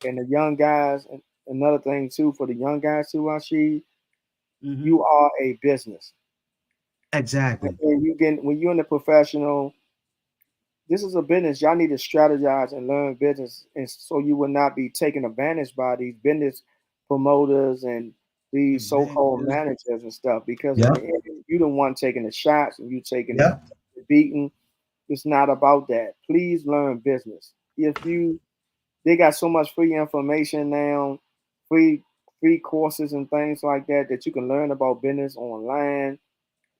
And the young guys, and another thing too for the young guys too, Rashid, Mhm. you are a business. Exactly. When you're in the professional, this is a business. Y'all need to strategize and learn business, and so you will not be taken advantage by these business promoters and these so-called Advantages. managers and stuff. Because in Yep. the end, you the one taking the shots and you taking Yep. the beating. It's not about that. Please learn business. They got so much free information now, free free courses and things like that that you can learn about business online.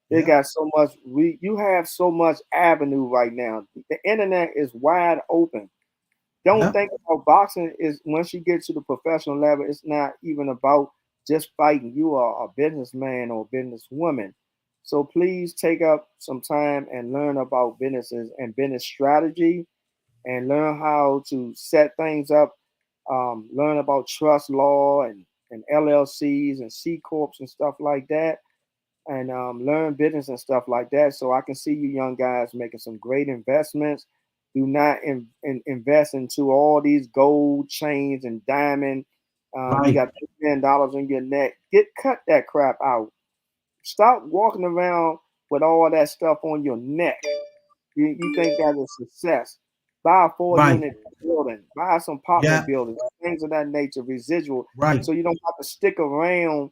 They Yep. got so much. You have so much avenue right now. The internet is wide open. Don't Yep. think about boxing is once you get to the professional level, it's not even about just fighting. You are a businessman or businesswoman. So please take up some time and learn about businesses and business strategy, and learn how to set things up. Learn about trust law and and LLCs and C corps and stuff like that, and learn business and stuff like that. So I can see you young guys making some great investments. Do not invest into all these gold chains and diamond. You got $10 in your neck. Cut that crap out. Stop walking around with all that stuff on your neck. You think that is success? Buy a 4-unit building. Buy some apartment buildings, things of that nature, residual. So you don't have to stick around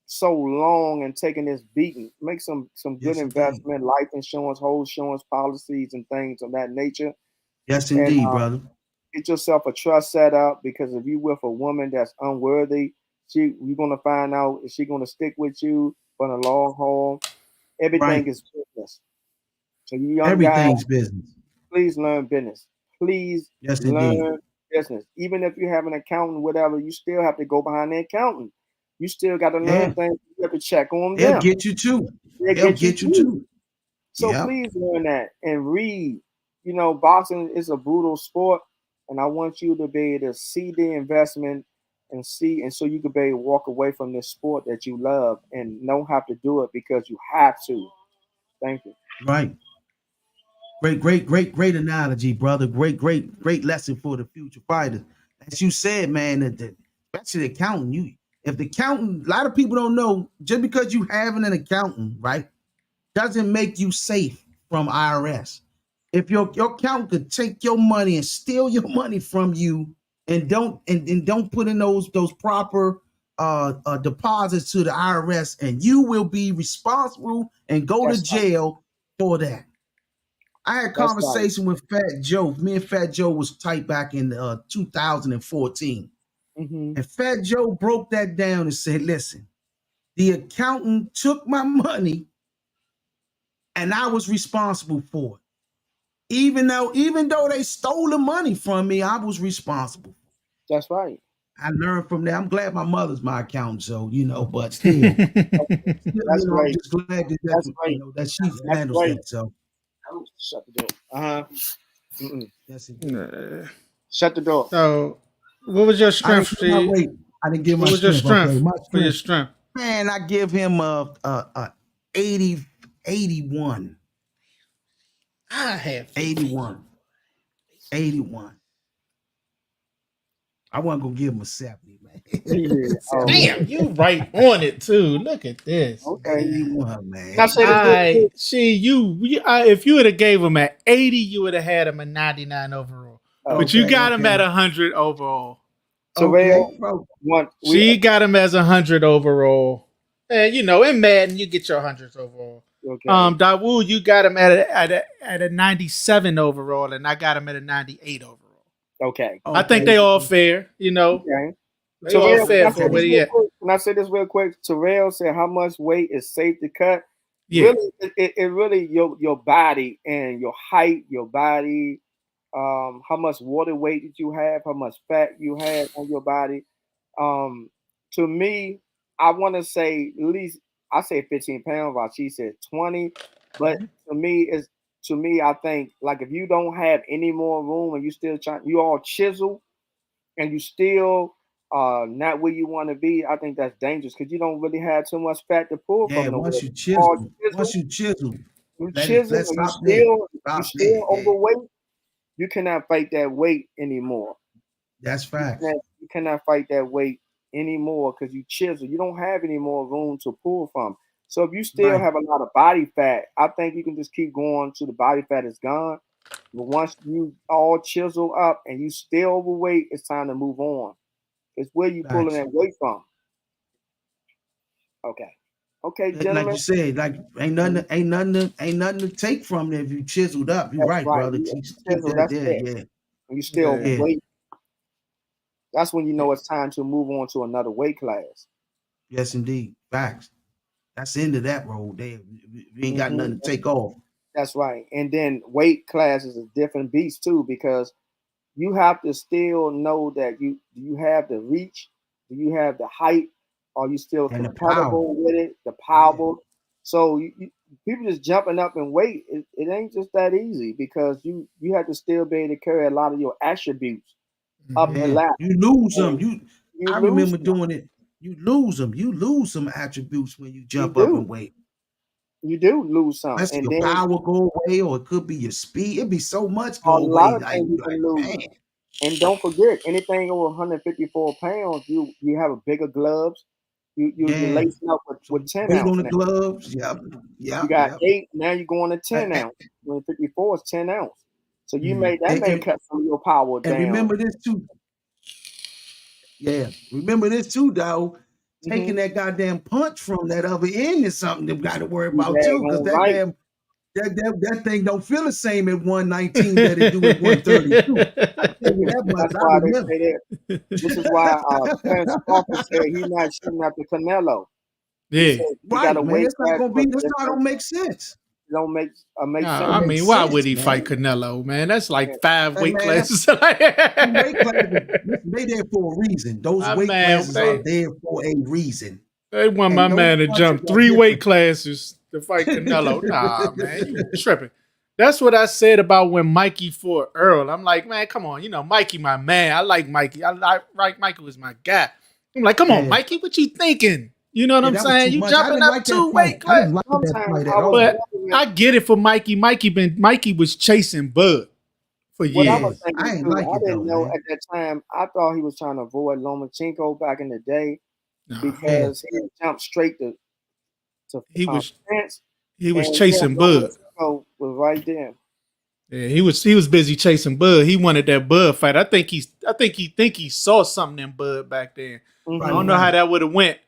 so long and taking this beating. Make some good investment, life insurance, whole insurance policies, and things of that nature. Yes, indeed, brother. Get yourself a trust set up, because if you with a woman that's unworthy, you're gonna find out if she's gonna stick with you for the long haul. Everything is business. So you young Everything's guys, business. please learn business. Please learn business. Even if you have an accountant, whatever, you still have to go behind the accountant. You still got to learn things. You have to check on them. They'll get you too. They'll get you too. So please learn that and read. You know, boxing is a brutal sport, and I want you to be able to see the investment and see, and so you can be able to walk away from this sport that you love and know how to do it because you have to. Thank you. Right. Great analogy, brother. Great lesson for the future fighters. As you said, man, especially the accountant. If the accountant, a lot of people don't know, just because you having an accountant, right, doesn't make you safe from IRS. If your accountant could take your money and steal your money from you and don't put in those proper deposits to the IRS, and you will be responsible and go to jail for that. I had a conversation with Fat Joe. Me and Fat Joe was tight back in 2014. And Fat Joe broke that down and said, listen, the accountant took my money and I was responsible for it. Even though they stole the money from me, I was responsible. That's right. I learned from that. I'm glad my mother's my accountant, so but still, that's I'm just glad that she handles it. So shut the door. Yes, shut the door. So, what was your strength? I didn't give my what was your strength? Okay, what was your strength? Man, I give him a 81. I have 81. I wasn't gonna give him a 70, man. Damn, you right on it too. Look at this. Okay, 81, man. If you would have gave him an 80, you would have had him a 99 overall. But you got him at 100 overall. So she got him as 100 overall. And in Madden, you get your 100s overall. Okay. Dawood, you got him at a 97 overall, and I got him at a 98 overall. Okay. I think they all fair, Okay. They all fair for where he at. Can I say this real quick? Terrell said how much weight is safe to cut. Yeah. Really, it really your body and your height, your body, how much water weight did you have, how much fat you had on your body. To me, I want to say at least I say 15 pounds, while she said 20. But to me, I think like if you don't have any more room and you all chisel and you still not where you want to be, I think that's dangerous because you don't really have too much fat to pull from. Once you chisel, you still overweight, you cannot fight that weight anymore. That's fact. You cannot fight that weight anymore because you chisel. You don't have any more room to pull from. So if you still have a lot of body fat, I think you can just keep going till the body fat is gone. But once you all chisel up and you still overweight, it's time to move on. It's where you pulling that weight from. Okay, gentlemen. Like you said, like ain't nothing to take from it if you chiseled up. You're right, brother. You still overweight. That's when you know it's time to move on to another weight class. Yes, indeed. Facts. That's the end of that road there. You ain't got nothing to take off. That's right. And then weight class is a different beast too, because you have to still know that do you have the reach? Do you have the height? Are you still compatible with it? The power. So people just jumping up in weight. It ain't just that easy because you have to still be able to carry a lot of your attributes up the ladder. You lose them. I remember doing it. You lose them. You lose some attributes when you jump You up do. in weight. You do lose some, Unless and your then power go away, or it could be your speed. It'd be so much a go lot away. of Like things you you like, can lose. man. And don't forget, anything over 154 pounds, you have a bigger gloves. You're Yeah. lacing up So with 10 weight ounce on the now. gloves. Yep. You Yep. got Yep. 8, now you're going to 10 And, ounce. When 54 is 10 ounce. So you Mhm. may and, cut some of your power and down. remember this too. Yeah. Remember this too, though. Taking that goddamn punch from that other end is something they've got to worry about too. Because that Right. damn that thing don't feel the same at 119 that it do at 132. I tell you that much. That's I why they remember. say that. This is why Terrence Crawford said he's not shooting after Canelo. He Yeah. said he got Right, to man. wait It's not back gonna for be. That's not different. gonna make sense. Don't make sense. I Makes mean, why sense, would he man. fight Canelo, man? That's like Yeah. 5 Hey, weight man, classes. Them weight classes, they there for a reason. Those My weight man, classes are there for a reason. They want my And those man to punches jump are 3 weight different. classes to fight Canelo. Nah, man, you tripping. That's what I said about when Mikey fought Earl. I'm like, man, come on. You know, Mikey, my man. I like Mikey. Mikey was my guy. I'm like, come on, Yeah. Mikey, what you thinking? You know what Yeah, I'm that was saying? too You much. I jumping didn't up like that 2 fight. weight I classes. didn't like that Sometimes fight at I was all. But wondering, I get it for Mikey. Mikey was chasing Bud for what I years. was thinking I ain't too. like I it though, didn't know man. at that time. I thought he was trying to avoid Lomachencko back in the day Nah, because he jumped straight to he was Spence, he was and chasing Bud. Lomachencko was right there. Yeah, he was busy chasing Bud. He wanted that Bud fight. I think he saw something in Bud back then. Mhm. I don't know how that would have went,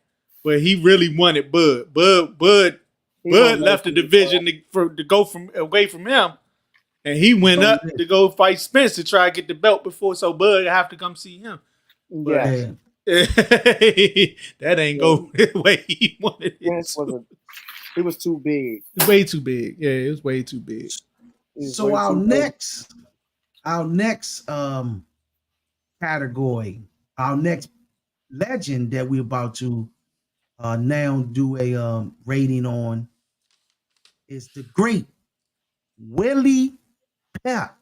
but he really wanted Bud. Bud He wasn't left the making it division to go from away from him, and he went up to go fight Spence to try to get the belt before, so Bud would have to come see him. But Yeah, that ain't go the way he wanted it. Spence he was too big. Way too big. Yeah, it was way too big. He was So way our too big. next category, our next legend that we're about to now do a rating on is the great Willie Pep.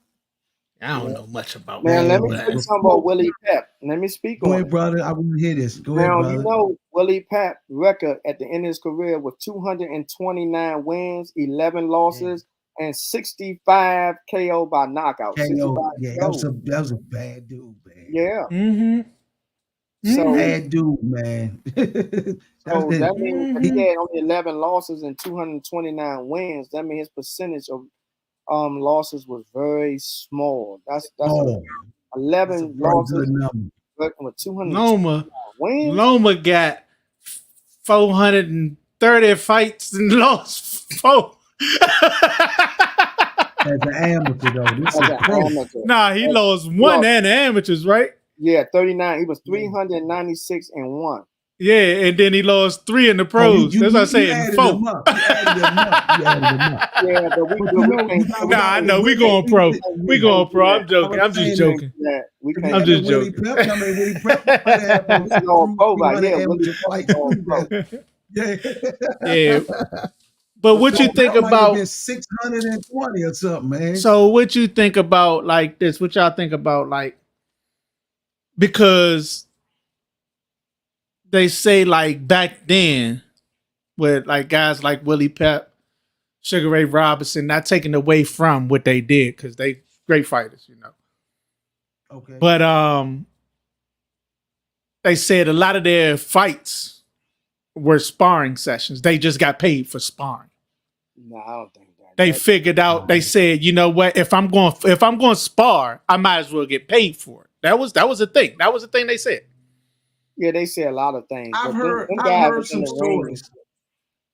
I don't know much about Man, let me Willie, tell you but something about Willie Pep. Let me speak Go on ahead, it. brother. I want to hear this. Go ahead, Now, brother. you know, Willie Pep record at the end of his career was 229 wins, 11 losses, and 65 KO by knockout. KO. 65 Yeah, KO. that was a bad dude, man. Yeah. Mm-hmm. Bad dude, man. So that means if he Mhm. had only 11 losses and 229 wins, that means his percentage of losses was very small. That's Oh, 11 that's a very losses good number. with 229 wins. Loma got 430 fights and lost 4. As an amateur, though, this As is an pro. amateur. Nah, he lost 1 and the amateurs, right? Yeah, 39. He was 396 and 1. Yeah, and then he lost 3 in the pros. That's what I'm saying. added 4. them up. You added them up. Yeah, but we But can't. Nah, I know. We going pro. We going pro. I'm joking. I'm just joking. We If can't. you I'm had just a Willie joking. Pep, I mean, Willie Pep might have had This is all pro right here. Willie amateur Pep fights is all too, pro. man. Yeah. Yeah. But what you think That might have been about 620 or something, man. so what you think about like this? What y'all think about like because they say like back then with like guys like Willie Pep, Sugar Ray Robinson, not taking away from what they did because they great fighters, you know. Okay. But they said a lot of their fights were sparring sessions. They just got paid for sparring. No, I don't think that. They figured out. They said, you know what? If I'm going to spar, I might as well get paid for it. That was the thing. That was the thing they said. Yeah, they say a lot of things. I've but heard them guys some was in the stories.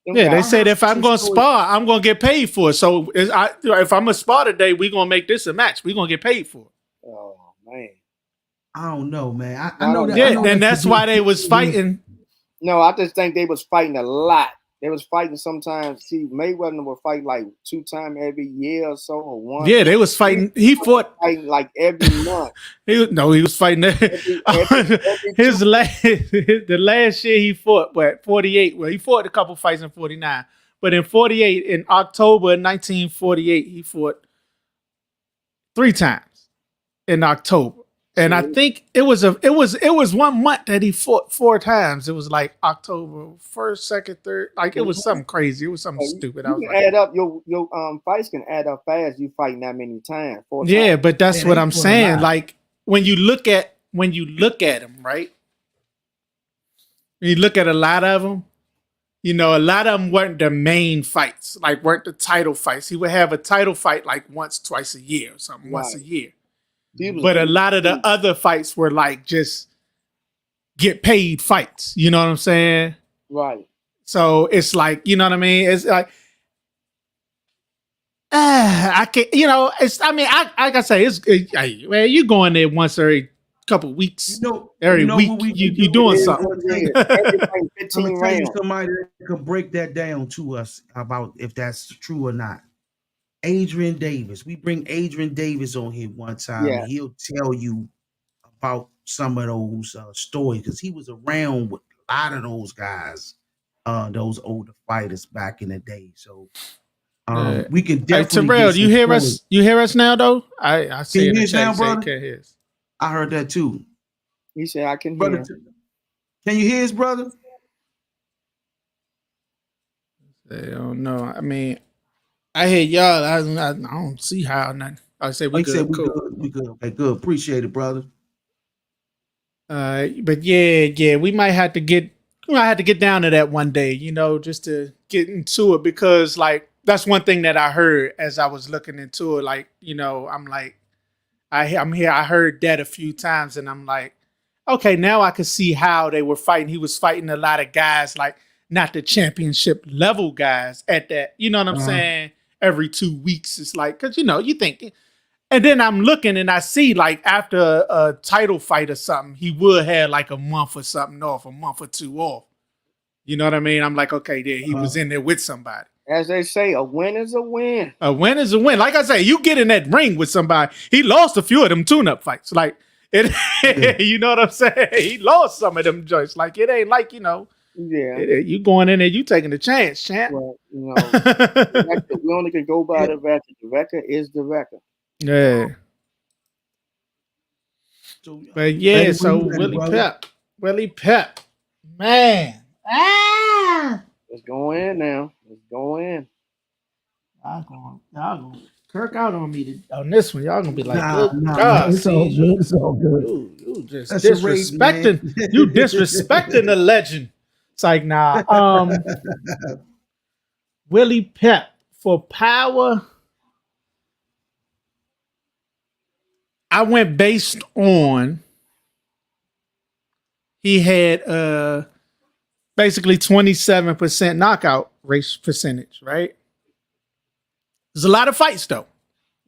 ring. Yeah, they guys- said if I'm some going to stories. spar, I'm going to get paid for it. So if I'm a spar today, we're going to make this a match. We're going to get paid for it. Oh man. I don't know, man. I I know don't that. know. I Yeah, know then that that's could why be- they was fighting. No, I just think they was fighting a lot. They was fighting sometimes. See, Mayweather would fight like 2 times every year or so, or one. Yeah, they was fighting. He fought. Fighting like every month. He was fighting. Every His the last year he fought, 48. Well, he fought a couple fights in 49, but in 48, in October 1948, he fought 3 times in October. And I think it was 1 month that he fought 4 times. It was like October 1st, 2nd, 3rd. Like it was something crazy. It was something stupid. I was can like, add up your fights can add up fast. You fighting that many times. 4 yeah, times. but that's what I'm fought a saying. lot. Like when you look at him, right? When you look at a lot of them, you know, a lot of them weren't the main fights, like weren't the title fights. He would have a title fight like once, twice a year or something, once a year. But a lot of the other fights were like just get paid fights. You know what I'm saying? Right. So it's like, you know what I mean? It's like, I can't, you know, it's, I mean, like I say, man, you going there once every couple weeks, every week, you doing something. Every fight, I'm 15 gonna tell you rounds. somebody that can break that down to us about if that's true or not. Adrian Davis. We bring Adrian Davis on here one time, Yeah. and he'll tell you about some of those stories because he was around with a lot of those guys, those older fighters back in the day. So we can definitely. Hey, Terrell, do you hear us? You hear us now, though? I see in the the chat. now, brother? Can't hear us. I heard that too. He said, "I can Brother, hear." can you hear his brother? I don't know. I mean, I hear y'all. I don't see how nothing. I say we good. Cool. We good. Okay, good. Appreciate it, brother. But yeah, we might have to get down to that one day, you know, just to get into it because like that's one thing that I heard as I was looking into it. Like, you know, I'm like, I'm here. I heard that a few times, and I'm like, okay, now I can see how they were fighting. He was fighting a lot of guys, like not the championship level guys at that. You know what I'm saying? Every 2 weeks, it's like because you know you think. And then I'm looking and I see like after a title fight or something, he would have like a month or something off, a month or 2 off. You know what I mean? I'm like, okay, there he was in there with somebody. As they say, a win is a win. A win is a win. Like I say, you get in that ring with somebody. He lost a few of them tune-up fights. Like it, you know what I'm saying? He lost some of them joints. Like it ain't like, you know, you going in there, you taking a chance, champ. Well, you know, we only can go by the record. The record is the record. Yeah. But yeah, so Willie Pep, man. Let's go in now. Let's go in. Y'all going Kirk out on me on this one. Y'all gonna be like, nah, it's all good. It's all good. You just disrespecting. You disrespecting the legend. It's like, nah. Willie Pep for power. I went based on he had basically 27% knockout rate percentage, right? There's a lot of fights though.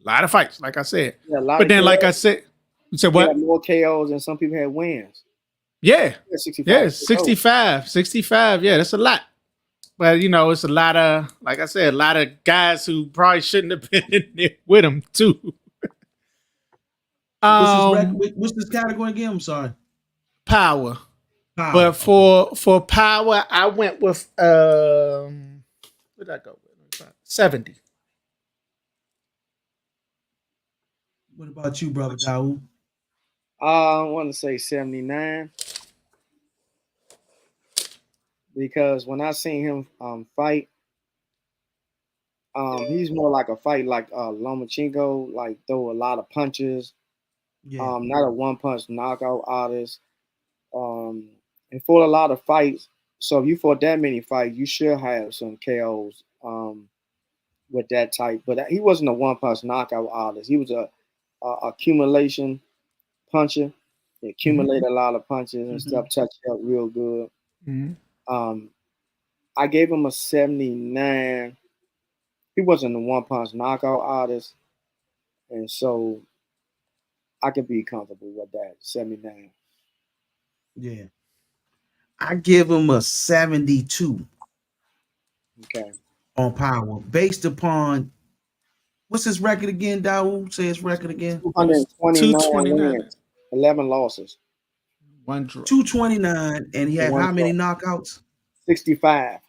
A lot of fights, like I said. Yeah, but then, like I said, you said what? More KOs and some people had wins. Yeah. 65. Yeah, 65. 65. Yeah, that's a lot. But you know, it's a lot of, like I said, a lot of guys who probably shouldn't have been in there with him too. What's this category again? I'm sorry. Power. But for power, I went with what did I go with? 70. What about you, brother Daoud? I want to say 79. Because when I seen him fight, he's more like a fight like Lomachencko, like throw a lot of punches. Yeah. Not a one-punch knockout artist. And fought a lot of fights. So if you fought that many fights, you should have some KOs with that type. But he wasn't a one-punch knockout artist. He was a accumulation puncher. He accumulated a lot of punches and stuff, touched up real good. I gave him a 79. He wasn't a one-punch knockout artist. And so I could be comfortable with that, 79. Yeah. I give him a 72. Okay. On power. Based upon, what's his record again, Daoud? Say his record again. 229 wins, 11 losses. 1 draw. 229, and he had how many knockouts? 65.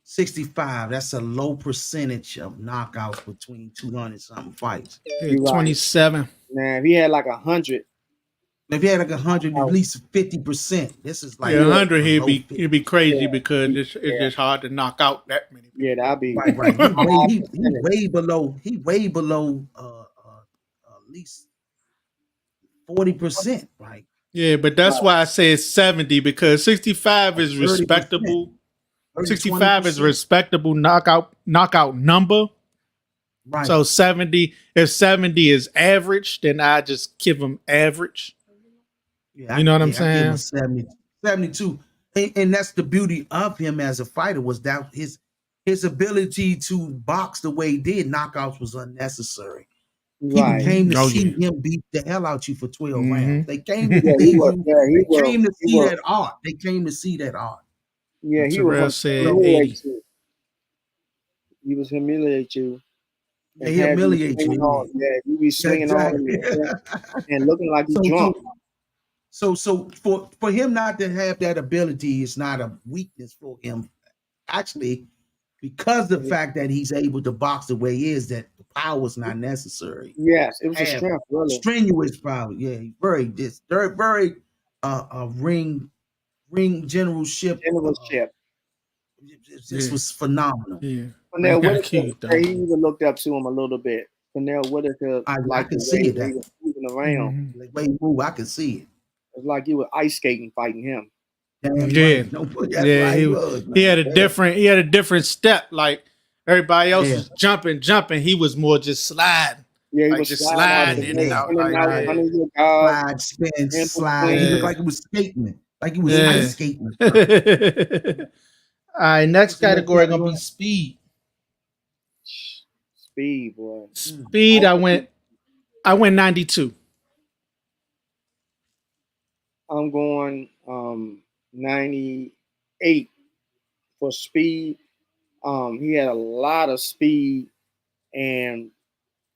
65. That's a low percentage of knockouts between 200 something fights. Right. 27. Man, if he had like 100, If he had like 100, at least 50%. This is like 100, below he'd be crazy Yeah, because it's just hard to knock out that many people. yeah, that'd be right. He way below at least 40%. Right. Yeah, but that's why I say it's 70 because 65 is 30%. respectable. 65 is 20%. respectable knockout number. Right. So 70, if 70 is average, then I just give him average. Yeah, You know what I'm I give him a saying? 70, 72. And that's the beauty of him as a fighter was that his ability to box the way he did, knockouts was unnecessary. People right. came to Oh, see yeah. him beat the hell out you for 12 Mhm. rounds. They came to Yeah, see he was. you. Yeah, he They was. came to He see was. that art. They came to see that art. Yeah, he Terrell was said gonna 80. humiliate you. He was humiliate you Yeah, and he have you humiliate swinging all. you. Yeah, you be swinging all in Exactly. your chest and looking like you so drunk. so for him not to have that ability is not a weakness for him. Actually, because the fact that he's able to box the way he is, that the power is not necessary. Yes, it was a Have strength, really. strenuous power. Yeah, very ring generalship. Generalship. This Yeah. was phenomenal. Yeah. Pernell Ring Whitaker, IQ, though. he even looked up to him a little bit. Pernell Whitaker, I like can the see way it. he That was moving around. Mhm. the way he move, I can see it. It's like you were ice skating fighting him. Damn Yeah. right. No, that's Yeah, right. He was, he man. had a different step. Like everybody else Yeah. was jumping. He was more just sliding. Yeah, he Like was just sliding out the sliding in way, and out. in and Like, out, yeah. under your guard, Slide, spin, in slide. He looked between. like he was skating. Like he was Yeah. ice skating. All right, next What's the next category gonna be category? speed. Speed, boy. Speed, I went 92. I'm going 98 for speed. He had a lot of speed, and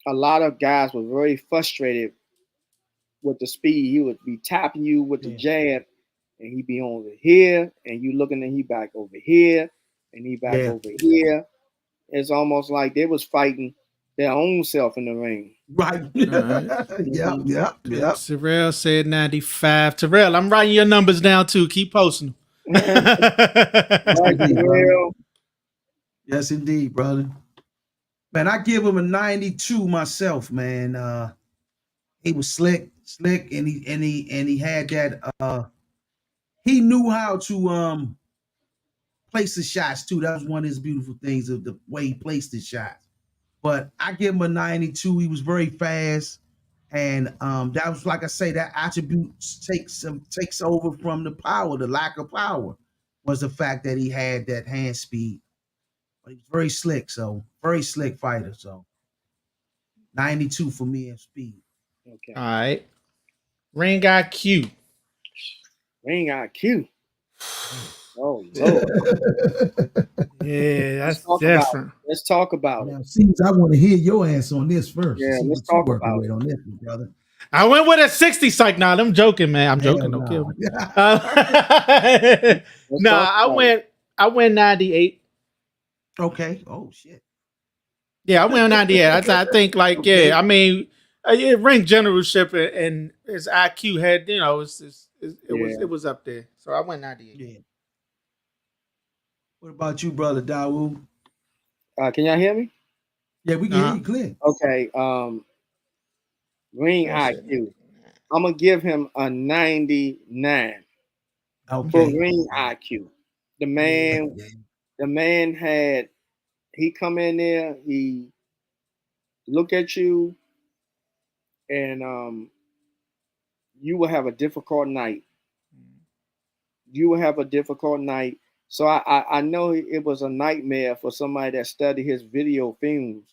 a lot of guys were very frustrated with the speed. He would be tapping you with the jab, and he'd be over here, and you looking and he back over here, and he back Yeah. over here. It's almost like they was fighting their own self in the ring. Right. Yep. Terrell said 95. Terrell, I'm writing your numbers down too. Keep posting them. Terrell, Yes, indeed, brother. Man, I give him a 92 myself, man. He was slick, and he had that he knew how to place the shots too. That was one of his beautiful things of the way he placed his shots. But I give him a 92. He was very fast. And that was, like I say, that attribute takes over from the power. The lack of power was the fact that he had that hand speed. But he was very slick, so very slick fighter. So 92 for me in speed. okay. All right. Ring IQ. Ring IQ. Oh Lord. Yeah, that's talk different. Let's talk about it. Now, Caesar, I want to hear your answer on this first. Yeah, See let's what you talk working about with it. on this one, brother. I went with a 60 psych. Nah, I'm joking, man. I'm joking. Hell Don't kill me. no. Nah, I went 98. Okay. Oh shit. Yeah, I went 98. I think like, Okay. yeah, I mean, ring generalship and his IQ had, you know, it was up there. So I went 98. Yeah. What about you, brother Dawood? Can y'all hear me? Yeah, we can hear you clear. Okay. Ring IQ. I'm gonna give him a 99 for Okay. ring IQ. The man had he come in there, he look at you, and you will have a difficult night. You will have a difficult night. So I know it was a nightmare for somebody that studied his video films,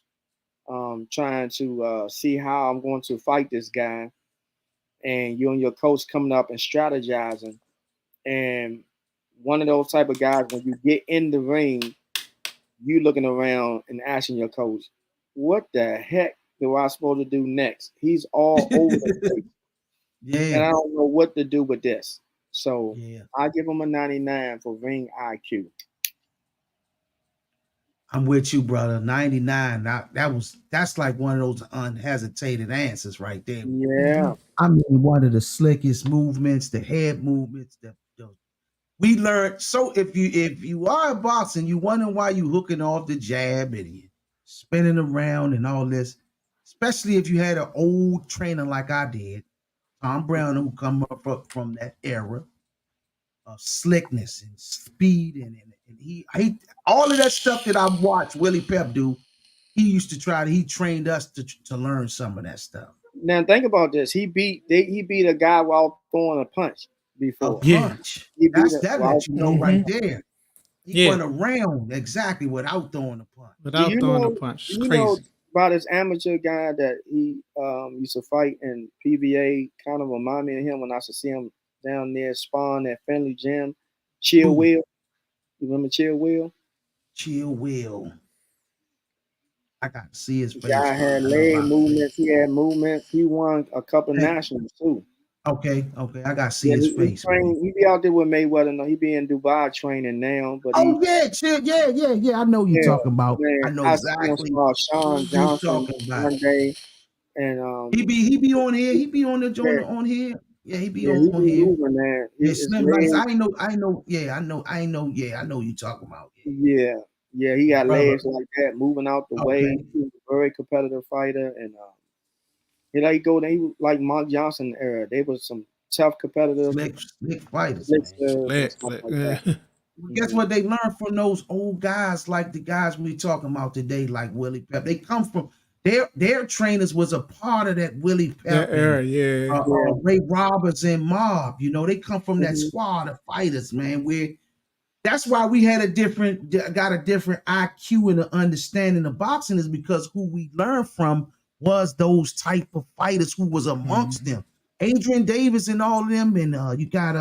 trying to see how I'm going to fight this guy, and you and your coach coming up and strategizing. And one of those type of guys, when you get in the ring, you looking around and asking your coach, what the heck do I supposed to do next? He's all over the place. And I don't know what to do with this. So I give him a 99 for ring IQ. I'm with you, brother. 99. That's like one of those unhesitated answers right there. Yeah. I mean, one of the slickest movements, the head movements, we learned. So if you are boxing, you wonder why you hooking off the jab and you spinning around and all this, especially if you had an old trainer like I did, Tom Brown, who come up from that era of slickness and speed and he all of that stuff that I watched Willie Pep do. He trained us to learn some of that stuff. Now think about this. He beat a guy while throwing a punch A before. punch. He beat That while lets you know right there. He Yeah. went around exactly without throwing a punch. Without you throwing know- a punch. It's You crazy. know about this amateur guy that he used to fight in PVA, kind of remind me of him when I used to see him down there spawn at Finley Gym. Chill Who? Will. You remember Chill Will? Chill Will. I got to see his The face. guy had leg movements. He had movements. He won a couple of nationals too. Okay. I got to see Yeah, his he face. trained. He be out there with Mayweather. No, he be in Dubai training now. But Oh yeah, chill. Yeah. I know you talking about. man, I know I exactly saw Sean who you Johnson talking about. one day, and He be on here. He be on the joint Yeah. on here. Yeah, he be he on be here. moving, man. Yeah, His Slim Nice. legs- I know. Yeah, I know. Yeah, I know you talking about. Yeah, he got Brother. legs like that, moving out the Okay. way. He was a very competitive fighter, and he was like Mark Johnson era. They was some tough competitive Slick fighters, slick man. serve and Slick, stuff slick, like yeah. that. Guess what they learned from those old guys, like the guys we talking about today, like Willie Pep. They come from their trainers was a part of that Willie Pep, That era, yeah. Ray Roberts and Mob. You know, they come from that Mhm. squad of fighters, man. That's why we got a different IQ and an understanding of boxing, is because who we learned from was those type of fighters who was amongst them. Adrian Davis and all of them, and you got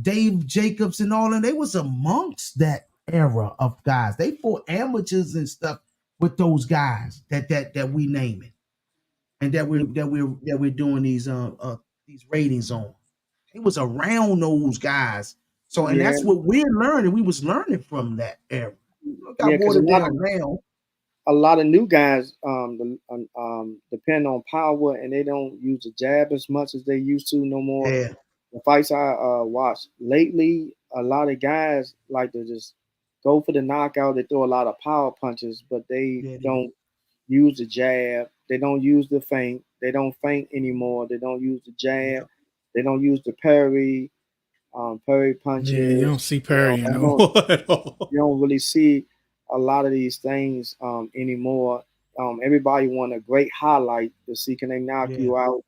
Dave Jacobs and all of them. They was amongst that era of guys. They fought amateurs and stuff with those guys that we name it, and that we're doing these ratings on. He was around those guys. So, and that's what we're learning. We was learning from that era. Yeah, 'cause a lot of new guys depend on power, and they don't use the jab as much as they used to no more. Yeah. The fights I watched lately, a lot of guys like to just go for the knockout. They throw a lot of power punches, but they don't use the jab. They don't use the feint. They don't feint anymore. They don't use the jab. They don't use the parry punches. Yeah, you don't see parry no more at all. You don't really see a lot of these things anymore. Everybody want a great highlight to see can they knock you out.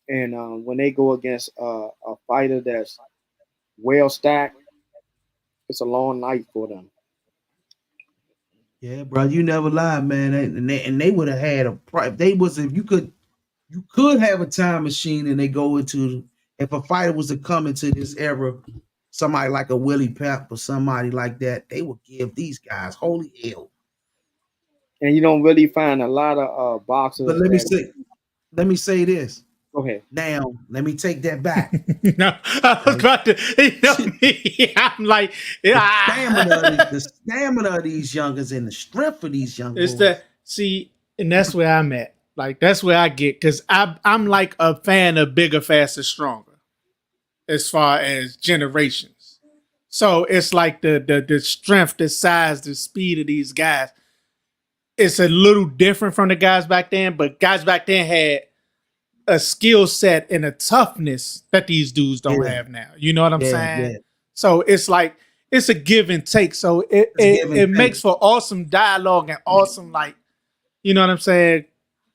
And when they go against a fighter that's well stacked, it's a long night for them. Yeah, bro, you never lie, man. And they would have had if you could have a time machine and they go into, if a fighter was to come into this era, somebody like a Willie Pep or somebody like that, they would give these guys holy hell. And you don't really find a lot of boxers. But let me say this. Okay. Now, let me take that back. No, I was about to. I'm like, the stamina of these youngers and the strength of these young boys. And that's where I'm at. Like, that's where I get, because I'm like a fan of bigger, faster, stronger, as far as generations. So it's like the strength, the size, the speed of these guys. It's a little different from the guys back then, but guys back then had a skill set and a toughness that these dudes don't have now. You know what I'm saying? Yeah. So it's like, it's a give and take. So it makes for awesome dialogue and awesome, like, you know what I'm saying?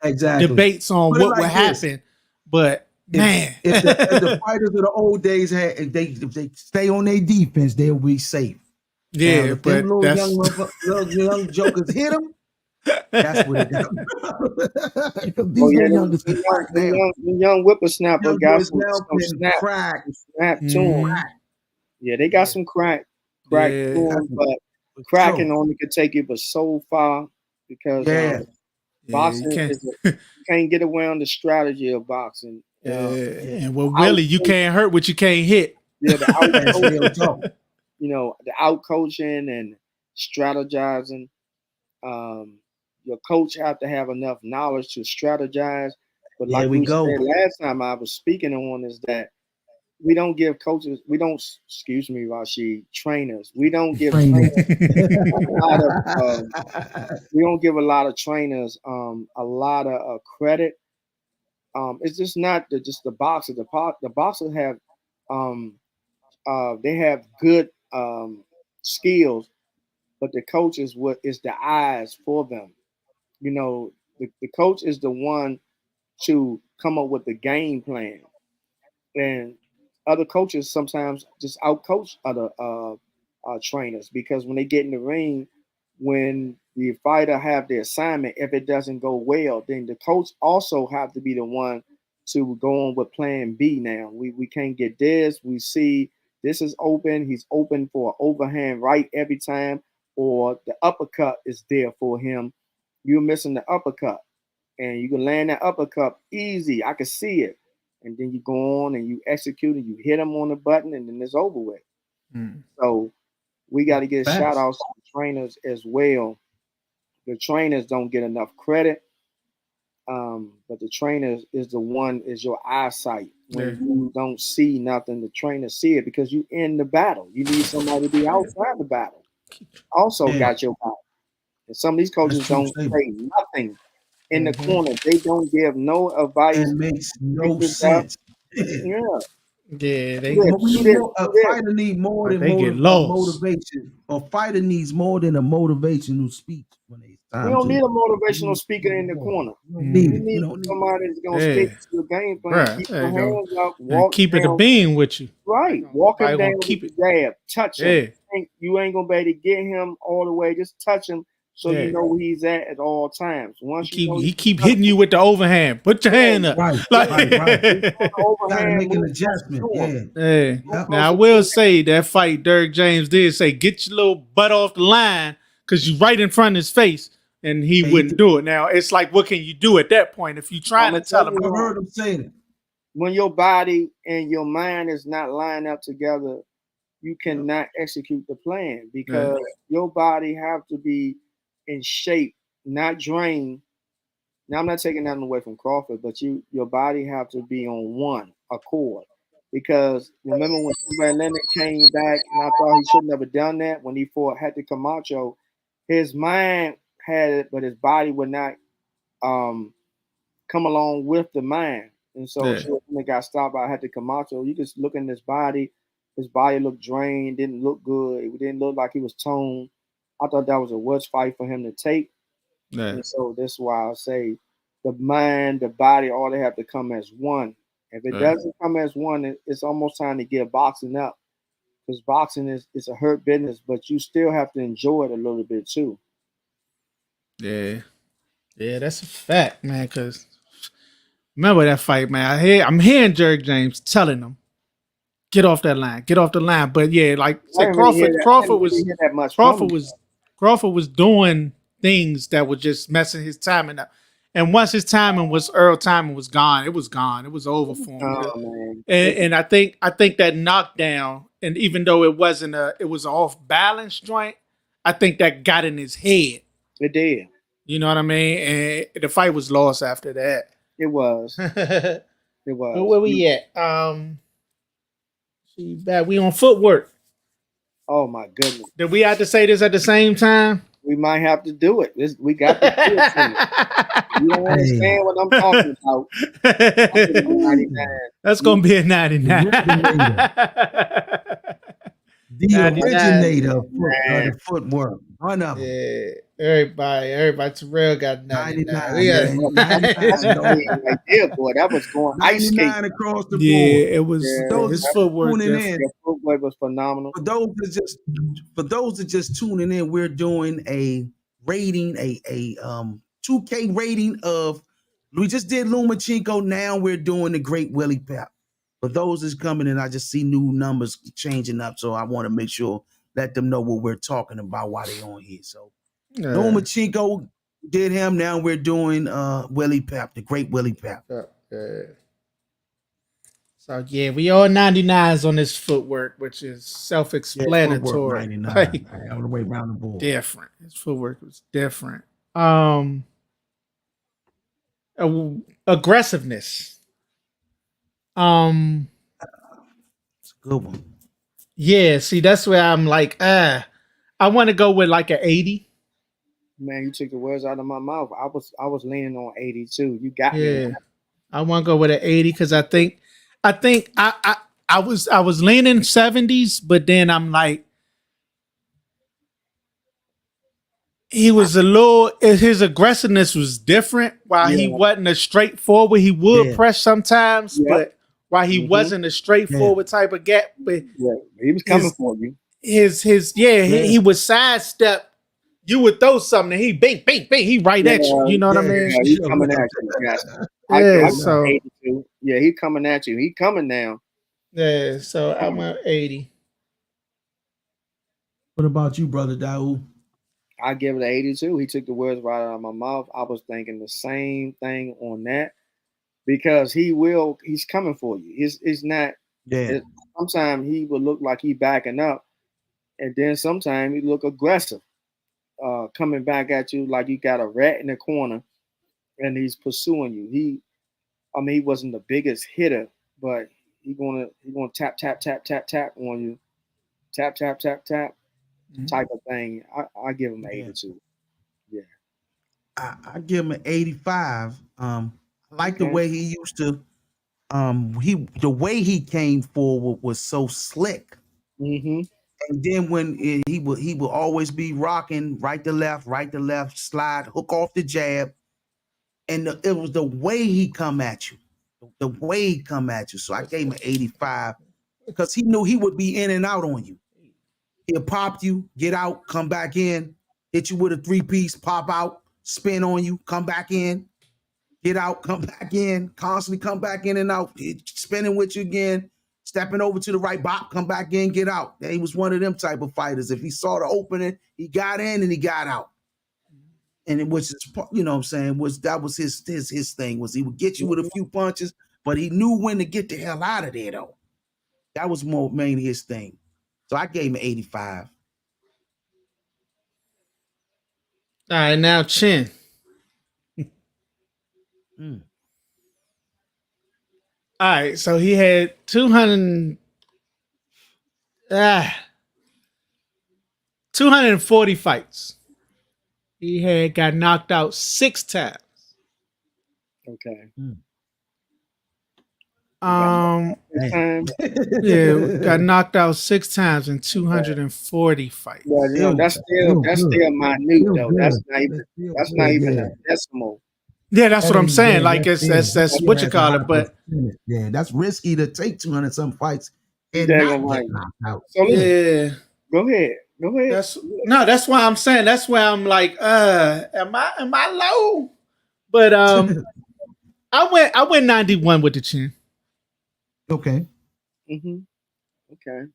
Exactly. Debates on what would happen. But man, if the fighters of the old days if they stay on their defense, they'll be safe. Yeah, if them little young jokers hit them, that's what it is. The young whippersnapper got some snap to him. Yeah, they got some crack to him, but cracking only could take you but so far, because boxing you can't get around the strategy of boxing. And Willie, you can't hurt what you can't hit. Yeah, the out coaching and strategizing. Your coach have to have enough knowledge to strategize. But There like we we go. said last time I was speaking on is that we don't give coaches, we don't, excuse me, Rashid, trainers. We don't give Trainer. trainers a lot of, we don't give a lot of trainers a lot of credit. It's just not just the boxers. The boxers have, um, they have good skills, but the coach is what is the eyes for them. You know, the coach is the one to come up with the game plan, and other coaches sometimes just outcoach other trainers because when they get in the ring, when the fighter have the assignment, if it doesn't go well, then the coach also have to be the one to go on with plan B. Now we can't get this. We see this is open. He's open for an overhand right every time, or the uppercut is there for him. You're missing the uppercut and you can land that uppercut easy. I can see it. And then you go on and you execute and you hit them on the button and then it's over with. So we got to get shout outs to the trainers as well. The trainers don't get enough credit. But the trainer is the one is your eyesight. When you don't see nothing, the trainer see it because you in the battle. You need somebody to be outside the battle. Also got your back. And some of these coaches don't say nothing in the corner. They don't give no advice. It makes no sense. Yeah. Yeah, a fighter need more than motivation. A fighter needs more than a motivational speech when they time. We don't need a motivational speaker in the corner. We need somebody that's gonna stick to the game plan, keep your hands up, walk keep down, it a beam with you. Right, walk him down with the jab, touch him. You ain't gonna be able to get him all the way. Just touch him so you know where he's at all times. Once he keep hitting you with the overhand. Put your hand up. Right. Gotta make an adjustment. Now I will say that fight Derrick James did say, get your little butt off the line because you right in front of his face. And he wouldn't do it. Now it's like, what can you do at that point if you trying to tell him? I heard him saying it. When your body and your mind is not lined up together, you cannot execute the plan because your body have to be in shape, not drained. Now I'm not taking nothing away from Crawford, but your body have to be on one accord. Because remember when Timber Leonard came back and I thought he shouldn't have done that when he fought Hector Camacho, his mind had it, but his body would not come along with the mind. And so when it got stopped by Hector Camacho, you just look in his body looked drained, didn't look good. It didn't look like he was toned. I thought that was a worse fight for him to take. And so that's why I say the mind, the body, all they have to come as one. If it doesn't come as one, it's almost time to give boxing up. Because boxing is a hurt business, but you still have to enjoy it a little bit too. Yeah, that's a fact, man. Because remember that fight, man. I'm hearing Derrick James telling him, "Get off that line, get off the line." But yeah, like said, Crawford was doing things that were just messing his timing up. And once his timing was gone. It was gone. It was over for him. And I think that knockdown, and even though it was an off balance joint, I think that got in his head. It did. You know what I mean? And the fight was lost after that. It was. It was. But where we at? We on footwork. Oh my goodness. Did we have to say this at the same time? We might have to do it. We got to do it. You don't understand what I'm talking about. That's gonna be a 99. The originator of the footwork. One of them. Yeah, everybody. Terrell got 99. Right there, boy. That was going ice skating across the board. Yeah, it was. His footwork. His footwork was phenomenal. For those that just tuning in, we're doing a rating, a 2K rating of. We just did Lomachencko. Now we're doing the Great Willie Pep. For those that's coming in, I just see new numbers changing up, so I want to make sure let them know what we're talking about while they're on here. So Lomachencko did him. Now we're doing Willie Pep, the Great Willie Pep. So So yeah, we all 99s on this footwork, which is Yeah, footwork self-explanatory. 99. Like All the way around the board. different. His footwork was different. Um, aggressiveness. Um, It's a good one. yeah. See, that's where I'm like, I want to go with like an 80. Man, you took the words out of my mouth. I was leaning on 82. You got me. Yeah, I want to go with an 80 because I was leaning 70s, but then I'm like, he was a little, his aggressiveness was different. While he Yeah. wasn't a straightforward, he would Yeah. press sometimes, Yep. but while he Mhm. wasn't a straightforward type of gap, but Yeah, he was coming His- for you. he would sidestep. You would throw something, and he bing, bing, bing, he right at you. You know what I Yeah, mean? Yeah, he's sure. coming at you. Yes. Yeah, I so 82. Yeah, he coming at you. He coming now. yeah, so I'm at 80. What about you, brother Daoud? I give it an 82. He took the words right out of my mouth. I was thinking the same thing on that because he's coming for you. It's not. Yeah. Sometimes he will look like he backing up, and then sometimes he look aggressive, coming back at you like you got a rat in the corner, and he's pursuing you. He wasn't the biggest hitter, but he gonna tap tap tap tap tap on you, tap tap tap tap Mhm. type of thing. I give him an Yeah. 82. Yeah. I give him an 85. I like the Okay. way he used to. The way he came forward was so slick. Mm-hmm. And then when he would always be rocking right to left, slide, hook off the jab, and it was the way he come at you, the way he come at you. So I gave him an 85 because he knew he would be in and out on you. He'll pop you, get out, come back in, hit you with a 3-piece, pop out, spin on you, come back in, get out, come back in, constantly come back in and out, spinning with you again, stepping over to the right, bop, come back in, get out. He was one of them type of fighters. If he saw the opening, he got in and he got out. And it was, you know what I'm saying, that was his thing, was he would get you with a few punches, but he knew when to get the hell out of there, though. That was mainly his thing. So I gave him an 85. All right, now Chin. Mm. All right, so he had 240 fights. He got knocked out 6 times. Okay. Yeah, got knocked out 6 times in 240 fights. Well, that's still minute though. That's not even a decimal. Yeah, that's what I'm saying. Yeah, Like that's what you call it. But yeah, that's risky to take 200 some fights and Yeah, not right. get knocked out. So listen, yeah, go ahead. that's why I'm saying. That's why I'm like, am I low? But I went 91 with the Chin. Okay. Mm-hmm. Okay.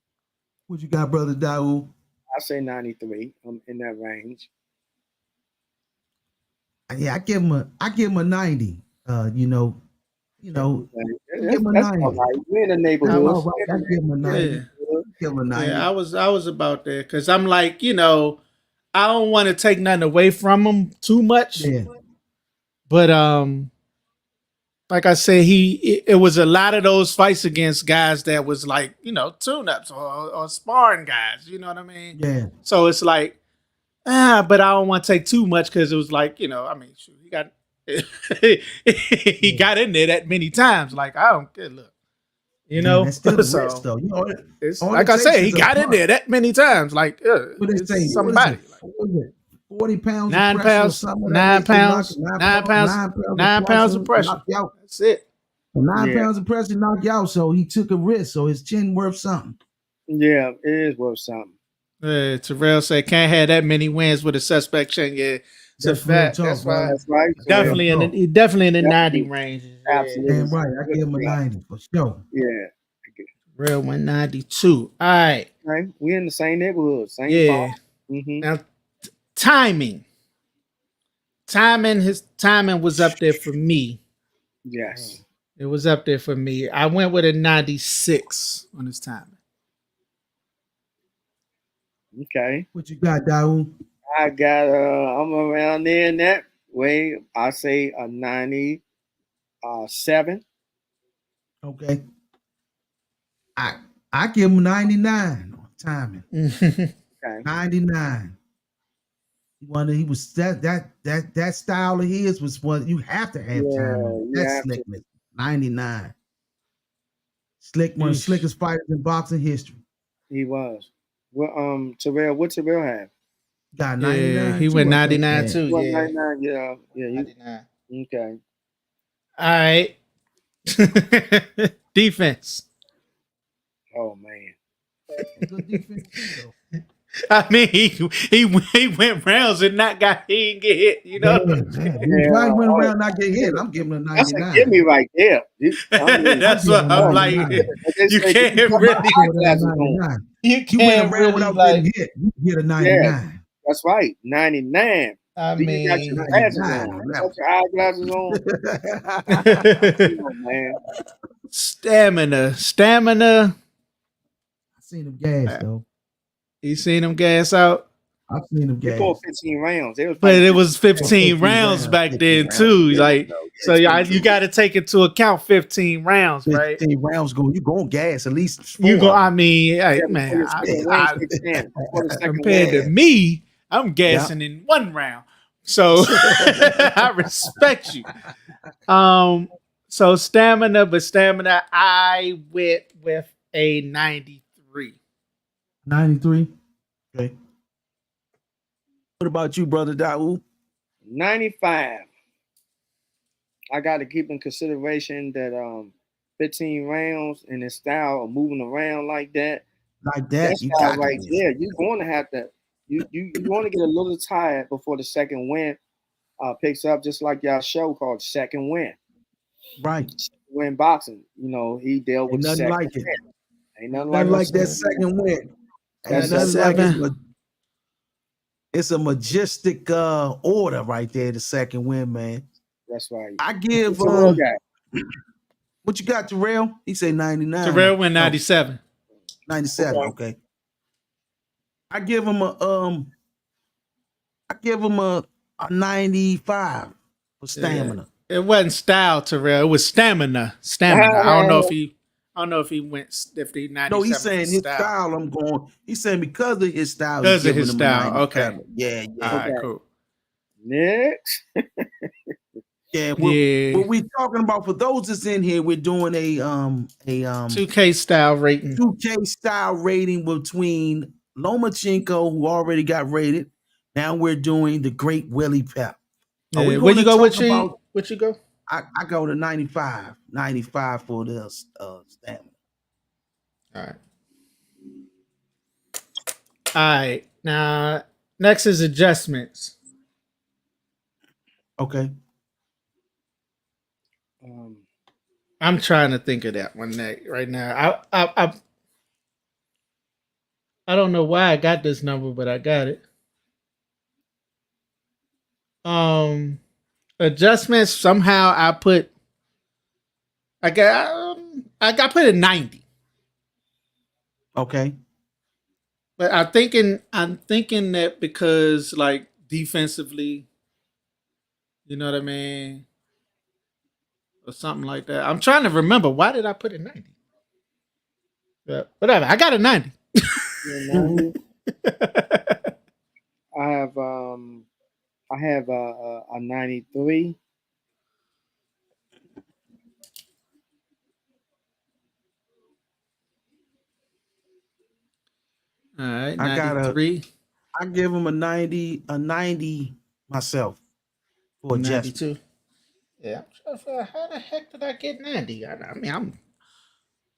What you got, brother Daoud? I say 93. I'm in that range. Yeah, I give him a 90. You know, give him a That's 90. all right. We're in the neighborhood. All right, I give him a 90. Yeah. Give him a 90. Yeah, I was about there because I'm like, I don't want to take nothing away from him too much. Yeah. But like I said, it was a lot of those fights against guys that was like, tune-ups or sparring guys. You know what I mean? Yeah. So it's like, but I don't want to take too much because it was like, shoot, he got he got in there that many times. Like I don't care. Look, That's still so risk, though. it's, all like it I say, takes he is a got in punch. there that many times. Like What they it's say? somebody. What is it? 40 pounds. 9 of pressure or pounds, something 9 like that. pounds, 9 pounds of pressure. Knock you out. That's it. 9 pounds of pressure knock you out. So he took a risk. So his chin worth something. Yeah, it is worth something. Terrell said can't have that many wins with a suspect chin. Yeah, it's a fact. real talk, That's why. That's right. Definitely in the 90 range. Absolutely. Damn right. I give him a 90 for sure. Yeah. Real 192. All right. Okay. We're in the same neighborhood. Same Yeah. Mm-hmm. Now, timing. His timing was up there for me. Yes. It was up there for me. I went with a 96 on his timing. Okay. What you got, Daoud? I got I'm around there in that way. I say a 97. Okay. I give him 99 on timing. Okay. 99. He was that style of his was what you have to have timing. That's slickness. 99. Slick, one of the slickest fighters in boxing history. He was. Well, Terrell, what Terrell have? Got 99. Yeah, he went 99 too. What, Yeah. 99? Yeah. 99. Okay. All right. Defense. Oh man. Good defense, though. I mean, he went rounds and not he didn't get hit. You know, I went around not get hit. I'm giving him a 99. That's a give me right there. That's what I'm like. You can't really. You can't went around really without like. getting hit. You get a 99. Yeah, that's right. 99. I You mean, got your glasses on. You got your eyeglasses on. Come on, man. Stamina. I seen him gas though. You seen him gas out? I've seen him They gas. fought 15 rounds. But it was 15 rounds back then too. Like, so you got to take into account 15 rounds, right? 15 rounds go. You going gas at least. 4. You go. I mean, hey, man. Compared to me, I'm gassing in 1 round. So I respect you. So stamina, I went with a 93. 93. Okay. What about you, brother Daoud? 95. I got to keep in consideration that 15 rounds and his style of moving around like that. Like that, you got right there. You're going to have to. You want to get a little tired before the second win picks up, just like y'all show called Second Win. Right. Second Win boxing. You know, he dealt with nothing second like it. win. Ain't nothing like that second win. That's like it's a majestic order right there, the second win, man. That's right. I give what you got, Terrell? He said 99. Terrell went 97. 97, okay. I give him a 95 for stamina. Yeah. It wasn't style, Terrell. It was stamina. I don't know if he went if he 97. No, he's saying his style. I'm going. He's saying because of his style. Because of his style. Okay. Yeah. All right, cool. Next. What we talking about, for those that's in here, we're doing a 2K style rating. 2K style rating between Lomachencko, who already got rated. Now we're doing the great Willie Pep. Yeah. Where you go with you? What you go? I go to 95. 95 for the stamina. All right. Now, next is adjustments. Okay. I'm trying to think of that one right now. I don't know why I got this number, but I got it. Adjustments. Somehow I put put a 90. Okay. But I'm thinking that because like defensively, you know what I mean, or something like that. I'm trying to remember, why did I put a 90? But whatever, I got a 90. I have a 93. All right, 93. I give him a 90 myself for adjustment. 92. Yeah, I'm sure. How the heck did I get 90? I mean,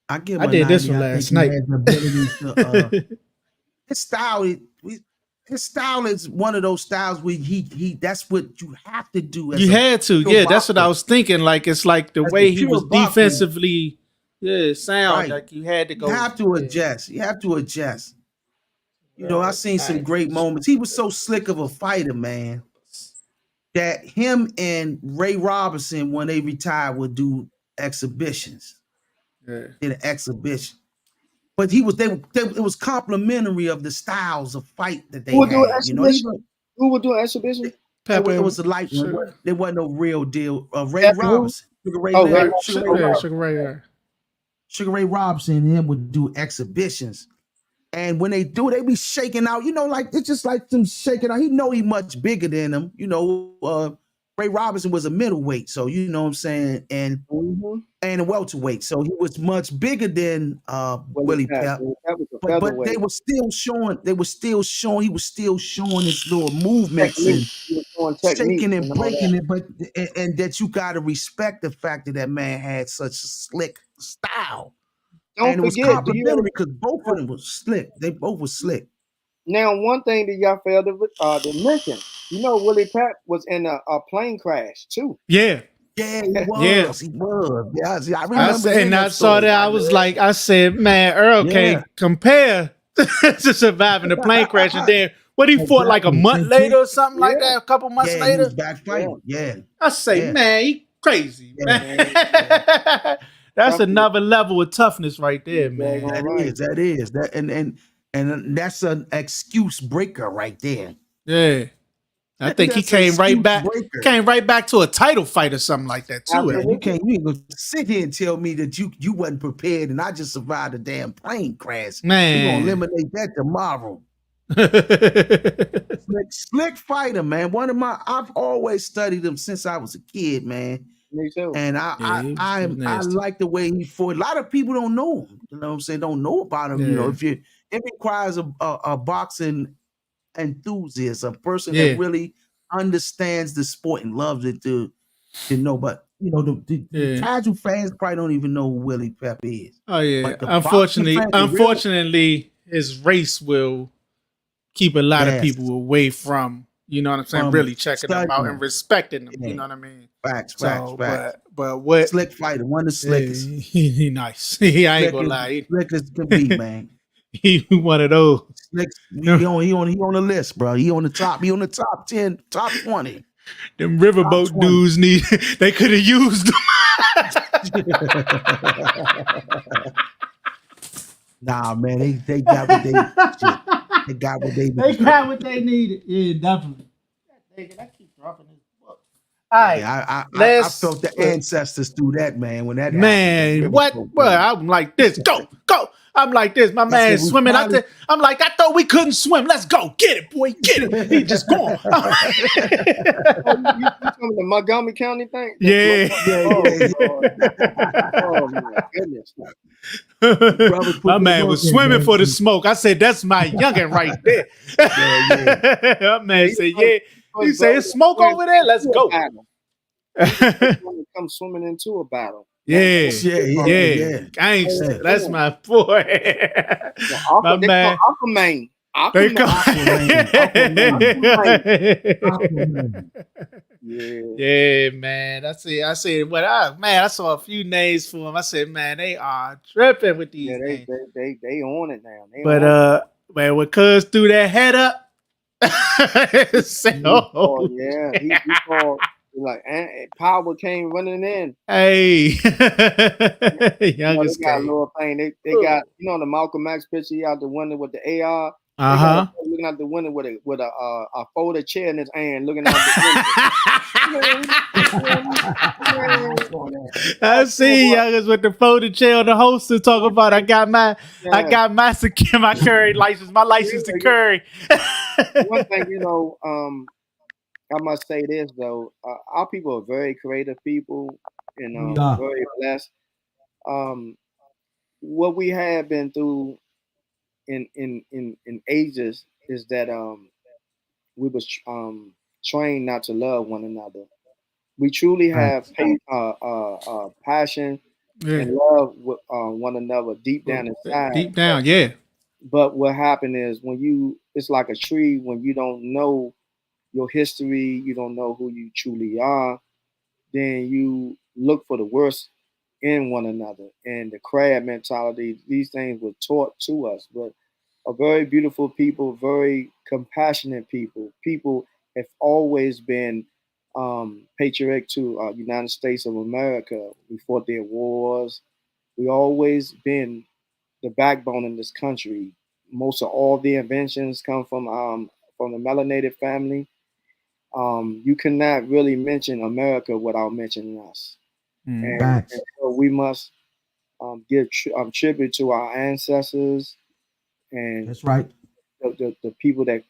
I did this one last night. His style is one of those styles where he that's what you have to do. You had to, yeah. That's what I was thinking. Like it's like the way he was defensively, sound. Right. Like you had to go. You have to adjust. You have to adjust. You know, I seen some great moments. He was so slick of a fighter, man, that him and Ray Robinson, when they retired, would do exhibitions. Yeah. Did an exhibition. But it was complimentary of the styles of fight that they Who would do an had. exhibition? Who would do an exhibition? It was a light one. Sugar. There wasn't no real deal. Ray Pepper who? Robinson, Sugar Ray, Oh, Ray Leonard, Robinson. Sugar Ray, Yeah, Robinson. Sugar Ray there. Sugar Ray Robinson and him would do exhibitions. And when they do, they be shaking out, like it's just like them shaking out. He know he much bigger than them. Ray Robinson was a middleweight, so you know what I'm saying, and a welterweight. So he was much bigger than Willie Pep. But they were still showing, he was still showing his little movements and shaking and breaking it. But and that you gotta respect the fact that man had such a slick style. And it was complimentary because both of them was slick. They both were slick. Now, one thing that y'all failed to mention, Willie Pep was in a plane crash too. Yeah. Yeah, he was. He was. Yeah, I remember. I saw that. I was like, I said, man, Earl can't compare to surviving a plane crash. And then what he fought like a month later or something like that, a couple months later. He was back fighting. Yeah. I say, man, he crazy, man. That's another level of toughness right there, man. That is. And that's an excuse breaker right there. Yeah. I think he came right back to a title fight or something like that too. You ain't gonna sit here and tell me that you wasn't prepared and I just survived a damn plane crash. Man, we're gonna eliminate that tomorrow. Slick fighter, man. I've always studied him since I was a kid, man. Me too. And I like the way he fought. A lot of people don't know him. You know what I'm saying? Don't know about him. Yeah. It requires a boxing enthusiast, a person that really understands the sport and loves it to know. But the casual fans probably don't even know who Willie Pep is. Oh yeah. Unfortunately, his race will keep a lot of people away from. You know what I'm saying? Really checking them out and respecting them. You know what I mean? Facts. But what slick fighter, one of the slickest. He nice. I ain't gonna lie. Slick as can be, man. He one of those. Slick, he on the list, bro. He on the top 10, top 20. Them riverboat dudes they could have used them. Nah, man, they got what they shit. They got what they needed. They got what they needed. Yeah, definitely. I keep dropping this book. All right. I felt the ancestors do that, man. When that happened, what? Well, I'm like this. Go. I'm like this. My man swimming out there. I'm like, I thought we couldn't swim. Let's go. Get it, boy. Get it. He just gone. You talking the Montgomery County thing? Yeah. Oh my goodness. My man was swimming for the smoke. I said, that's my youngin' right there. My man said, yeah. He said, it's smoke over there. Let's go. Come swimming into a battle. Yeah. Gangster. That's my boy. My man. Aquaman. Yeah, man. I said, I saw a few names for him. I said, man, they are tripping with these names. They on it now. Man, when Cuz threw that head up, he called. Like Power came running in. Hey, youngest got a little thing. They got the Malcolm X picture. He out the window with the AR. Looking out the window with a folded chair in his hand, looking out the window. I see youngers with the folded chair on the holster talking about I got my curry license, my license to curry. One thing, I must say this though, our people are very creative people, and very blessed. What we have been through in ages is that we was trained not to love one another. We truly have passion and love with one another deep down inside. Deep down, yeah. But what happened is it's like a tree when you don't know your history, you don't know who you truly are, then you look for the worst in one another. And the crab mentality, these things were taught to us, but are very beautiful people, very compassionate people. People have always been patriotic to United States of America. We fought their wars. We always been the backbone in this country. Most of all the inventions come from the melanated family. You cannot really mention America without mentioning us, and Facts. so we must give tribute to our ancestors and That's right. the people that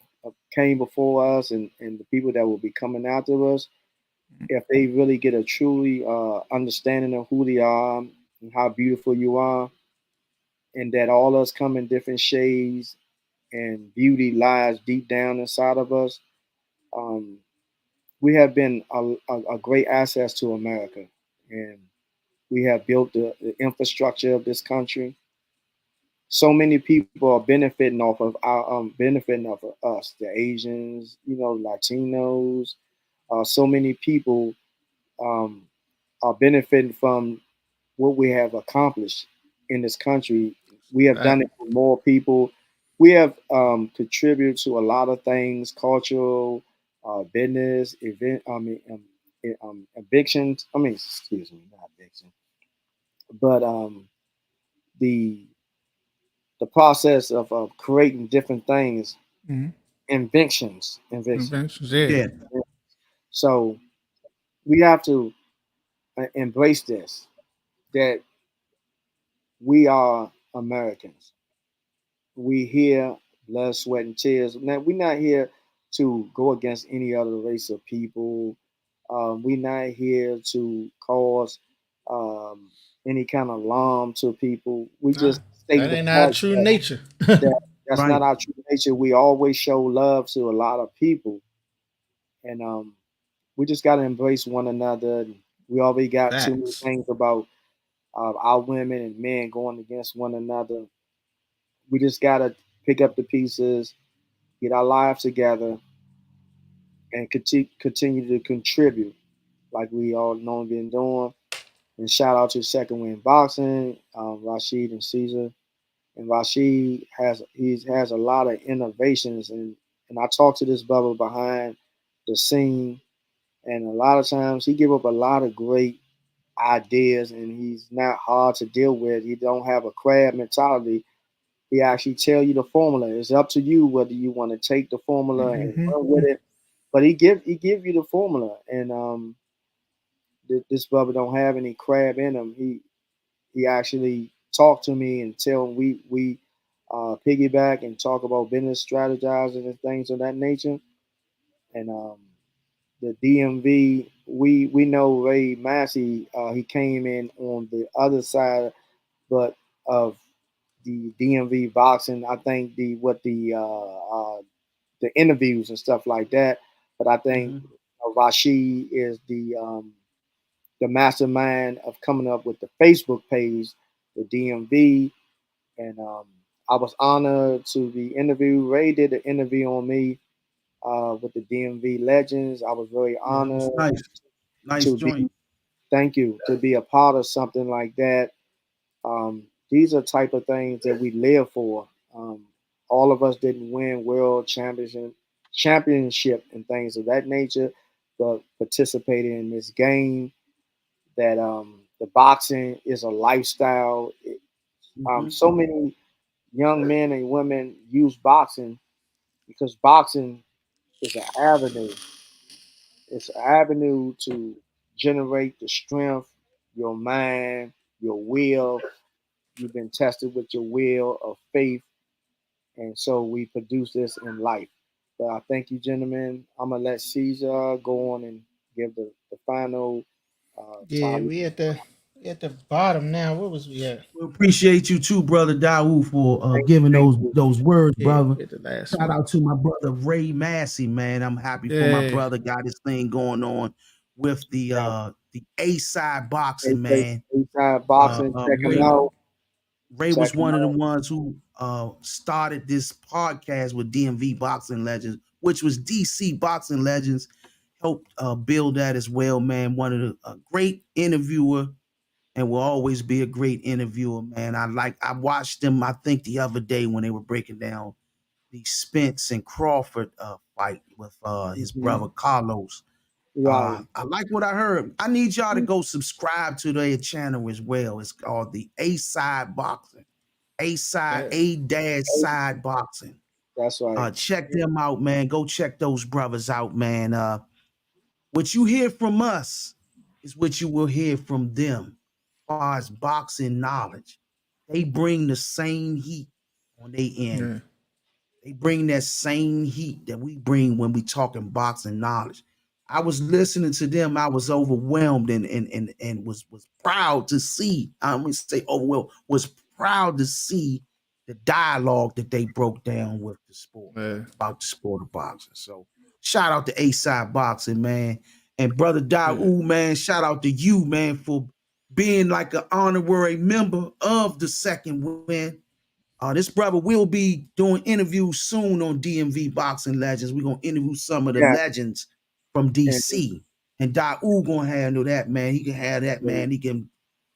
came before us and the people that will be coming after us. If they really get a truly understanding of who they are and how beautiful you are, and that all us come in different shades and beauty lies deep down inside of us, um, we have been a great asset to America. And we have built the infrastructure of this country. So many people are benefiting off of us, the Asians, Latinos. So many people um, are benefiting from what we have accomplished in this country. We have done it for more people. We have contributed to a lot of things, cultural, business, event. Evictions. Excuse me, not eviction, but the the process of creating different things, Mhm. inventions. Inventions, yeah. Yeah. So we have to embrace this that we are Americans. We here, blood, sweat, and tears. Now, we're not here to go against any other race of people. We're not here to cause um, any kind of alarm to people. We Nah, just state that the ain't our fact true that, nature. that's Right. not our true nature. We always show love to a lot of people, and we just got to embrace one another. We already got too many Facts. things about our women and men going against one another. We just got to pick up the pieces, get our lives together, and continue to contribute like we all know been doing. And shout out to Second Wind Boxing, Rashid and Caesar. And Rashid has a lot of innovations, and I talked to this brother behind the scene, and a lot of times he give up a lot of great ideas, and he's not hard to deal with. He don't have a crab mentality. He actually tell you the formula. It's up to you whether you want to take the formula and Hmm. run with it. But he give you the formula, and this brother don't have any crab in him. He actually talked to me and tell him we piggyback and talk about business strategizing and things of that nature. And the DMV, we know Ray Massey. He came in on the other side, but of the DMV boxing. I think the interviews and stuff like that. But I think Mhm. Rashid is the mastermind of coming up with the Facebook page, the DMV, and I was honored to be interviewed. Ray did an interview on me with the DMV legends. I was very Yeah, that was honored nice. Nice to be, joint. thank you, to be a part of something like that. These are type of things that we live for. Um, all of us didn't win world championship and things of that nature, but participating in this game. That the boxing is a lifestyle. Hmm. So many young men and women use boxing because boxing is an avenue. It's an avenue to generate the strength, your mind, your will. You've been tested with your will of faith, and so we produce this in life. But I thank you, gentlemen. I'm gonna let Caesar go on and give the final Yeah, time. we at the bottom now. What was we at? We appreciate you too, brother Dawood, for Thank you, giving thank those you. those words, Yeah, brother. we at the last Shout one. out to my brother Ray Massey, man. I'm happy for my Yeah, brother. Got his thing going on with Yeah. the A side boxing, Hey, man. Inside Boxing, check him Ray out. Was Check him one of the out. ones who started this podcast with DMV Boxing Legends, which was DC Boxing Legends. Helped build that as well, man. One of the great interviewer, and will always be a great interviewer, man. I watched them. I think the other day when they were breaking down the Spence and Crawford fight with his Mhm. brother Carlos. Right. I like what I heard. I need y'all to go subscribe to their channel as well. It's called the A Side Boxing. A Side, A dash Side Boxing. That's right. Check them out, man. Go check those brothers out, man. What you hear from us is what you will hear from them as far as boxing knowledge. They bring the same heat on their end. Yeah. They bring that same heat that we bring when we talking boxing knowledge. I was listening to them. I was overwhelmed and was proud to see. I'm gonna say overwhelmed. Was proud to see the dialogue that they broke down with the sport about the sport of boxing. So shout out to A Side Boxing, man, and brother Daoud, man. Shout out to you, man, for being like an honorary member of the second win. This brother will be doing interviews soon on DMV Boxing Legends. We're gonna interview some of the legends from DC, and Daoud gonna handle that, man. He can have that, man. He can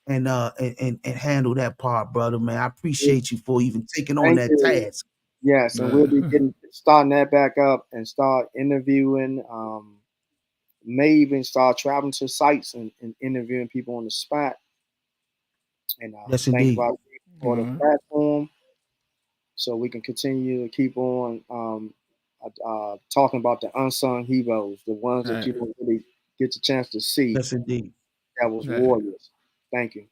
and handle that part, brother, man. I appreciate you for even taking on that task. Yes, and we'll be starting that back up and start interviewing. May even start traveling to sites and interviewing people on the spot. And yes, thank indeed. you for the platform, so we can continue to keep on talking about the unsung heroes, the ones that you don't really get the chance to see. Yes, indeed. That was warriors. Thank you.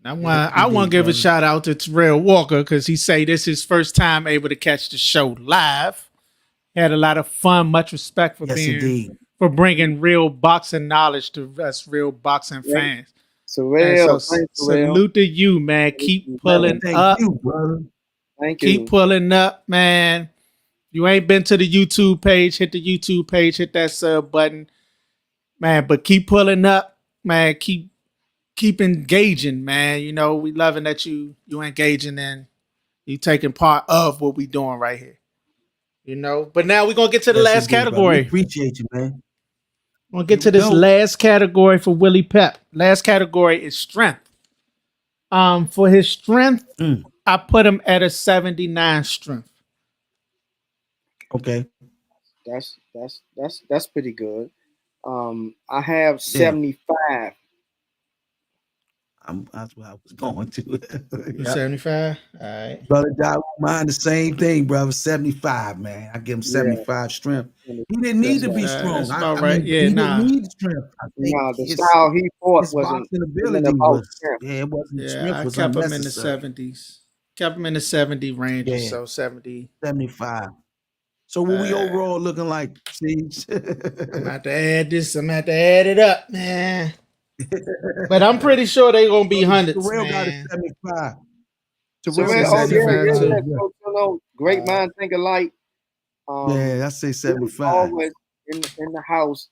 I want to give a shout out to Terrell Walker because he say this is his first time able to catch the show live. Had a lot of fun. Much respect for for bringing real boxing knowledge to us real boxing fans. Terrell, salute to you, man. Keep pulling up. You, brother. Thank you. Keep pulling up, man. You ain't been to the YouTube page, hit the YouTube page, hit that sub button, man. But keep pulling up, man. Keep engaging, man. You know, we loving that you engaging and you taking part of what we doing right here. You know, but now we're gonna get to the last category. Appreciate you, man. We're gonna get to this last category for Willie Pep. Last category is strength. For his strength, I put him at a 79 strength. Okay. That's pretty good. I have 75. That's what I was going to. 75. All right. Brother Dow, mine the same thing, brother. 75, man. I give him 75 strength. He didn't need to be strong. That's about right. He didn't need strength. The style he fought wasn't ability was strength. It kept him in the 70s. Kept him in the 70 range or so. 75. So what we overall looking like, Siege? I'm about to add this. I'm about to add it up, man. But I'm pretty sure they're gonna be hundreds. Terrell got a 75. Great mind think alike. I say 75. Always in the house.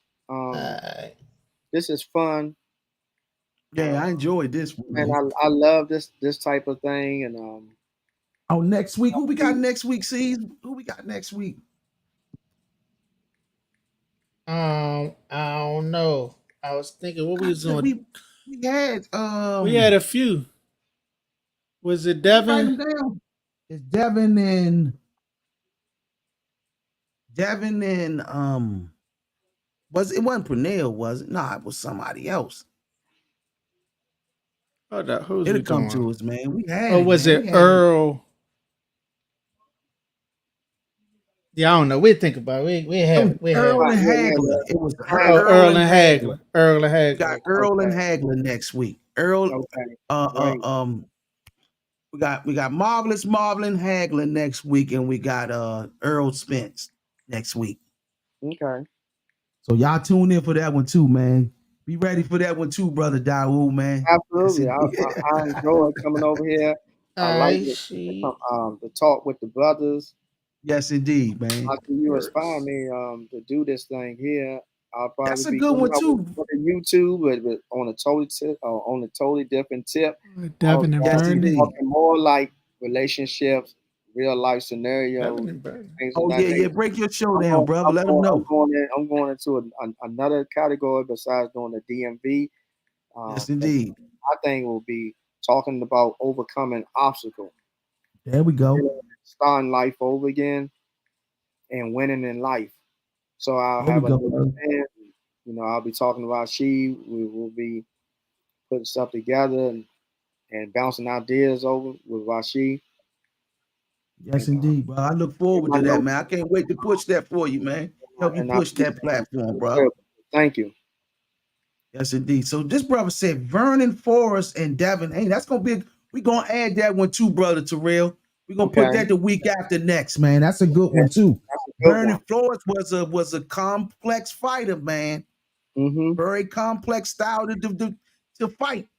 This is fun. Yeah, I enjoyed this one. And I love this type of thing. And next week, who we got next week, Siege? Who we got next week? I don't know. I was thinking what we was doing. We had a few. Was it Devin? It's Devin and it wasn't Pernell, was it? No, it was somebody else. Hold up, who's it'll come to us, man. We had it Earl? Yeah, I don't know. We think about it. We have Earl and Hagler. It was Earl and Hagler. Earl and Hagler. We got Earl and Hagler next week. Earl. We got Marvelous Marvin Hagler next week, and we got Earl Spence next week. Okay. So y'all tune in for that one too, man. Be ready for that one too, brother Daoud, man. Absolutely. I enjoy coming over here. I like to talk with the brothers. Yes, indeed, man. You inspire me to do this thing here. I'll probably That's a good one too. For the YouTube, but on a totally different tip. Devin and Bernie. More like relationships, real life scenarios. Break your show down, brother. Let them know. I'm going into another category besides doing the DMV. Yes, indeed. My thing will be talking about overcoming obstacles. There we go. Starting life over again and winning in life. So I'll have another man, I'll be talking about she. We will be putting stuff together and bouncing ideas over with Vashi. Yes, indeed, bro. I look forward to that, man. I can't wait to push that for you, man. Help you push that platform, bro. Thank you. Yes, indeed. So this brother said Vernon Forrest and Devin. Hey, that's gonna be. We're gonna add that one too, brother Terrell. We're gonna put that the week after next, man. That's a good one too. Vernon Forrest was a complex fighter, man. Mm-hmm. Very complex style to fight.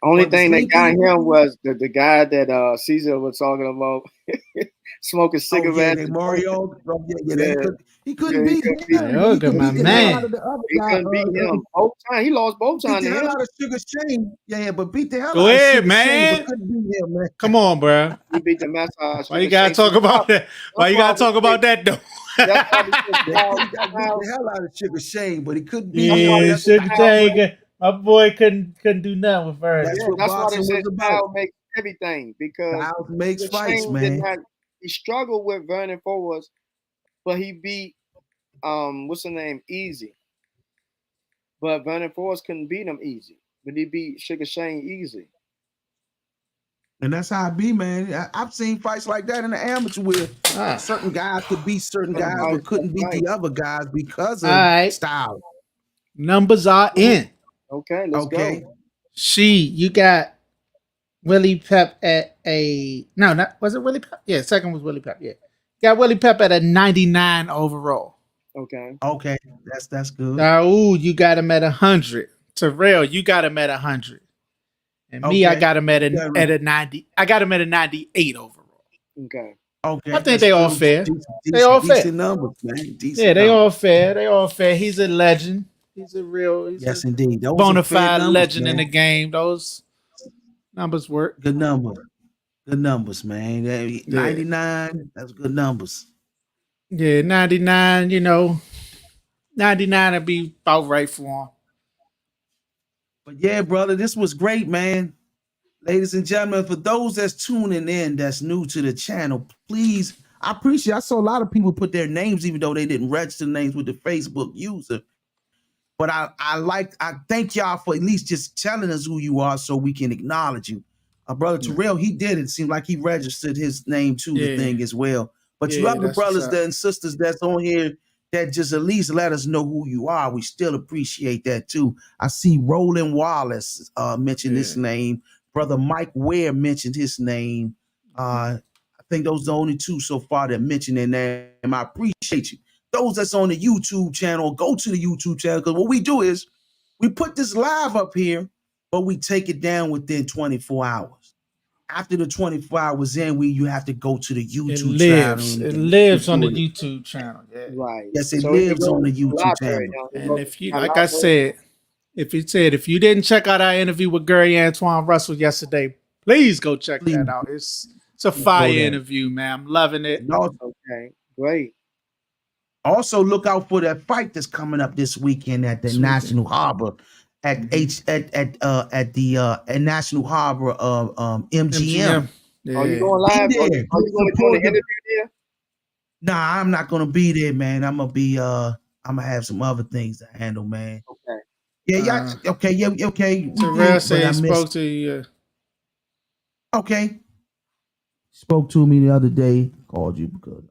Only thing that got him was the guy that Caesar was talking about smoking cigarettes. Mario. He couldn't beat him. He couldn't beat him both times. He lost both times. Beat the hell out of Sugar Shane. Yeah, but beat the hell Go out ahead, of Sugar man. Shane, but couldn't beat him, man. Come on, bro. He beat the massage. Why you gotta talk about that? Why you gotta talk about that though? He got the hell out of Sugar Shane, but he couldn't beat him. Yeah, Sugar Shane. My boy couldn't do nothing with Vernon. That's why they said style makes everything, because style makes fights, man. He struggled with Vernon Forrest, but he beat what's the name? Easy. But Vernon Forrest couldn't beat him easy. But he beat Sugar Shane easy. And that's how it be, man. I've seen fights like that in the amateur where certain guys could beat certain guys but couldn't beat the other guys because of style. Numbers are in. Okay, let's go. You got Willie Pep at was it Willie Pep? Yeah, second was Willie Pep. Yeah. Got Willie Pep at a 99 overall. Okay, that's good. Now, you got him at 100. Terrell, you got him at 100. And me, I got him at a 90. I got him at a 98 overall. Okay. I think they all fair. They all fair. Decent numbers, man. They all fair. They all fair. He's a legend. He's a indeed. Bona fide legend in the game. Those numbers work. Good numbers, man. 99, that's good numbers. Yeah, 99, 99 would be about right for him. But yeah, brother, this was great, man. Ladies and gentlemen, for those that's tuning in, that's new to the channel, please, I appreciate. I saw a lot of people put their names, even though they didn't register names with the Facebook user. But I thank y'all for at least just telling us who you are so we can acknowledge you. Brother Terrell, he did it. Seemed like he registered his name to the thing as well. But you other brothers and sisters that's on here that just at least let us know who you are. We still appreciate that too. I see Roland Wallace mentioned his name. Brother Mike Ware mentioned his name. I think those are the only two so far that mentioned their name. I appreciate you. Those that's on the YouTube channel, go to the YouTube channel, because what we do is we put this live up here, but we take it down within 24 hours. After the 24 hours in, you have to go to the YouTube channel. It lives on the YouTube channel. Yeah. Right. Yes, it lives on the YouTube channel. And if you, like I said, if you didn't check out our interview with Gary Antoine Russell yesterday, please go check that out. It's a fire interview, man. I'm loving it. Okay, great. Also, look out for that fight that's coming up this weekend at the National Harbor, at the National Harbor MGM. Yeah. Are you going live? Are you going to do an interview there? Nah, I'm not going to be there, man. I'm gonna have some other things to handle, man. Okay. Yeah. Okay. Terrell said he spoke to you. Okay. Spoke to me the other day. Called you because.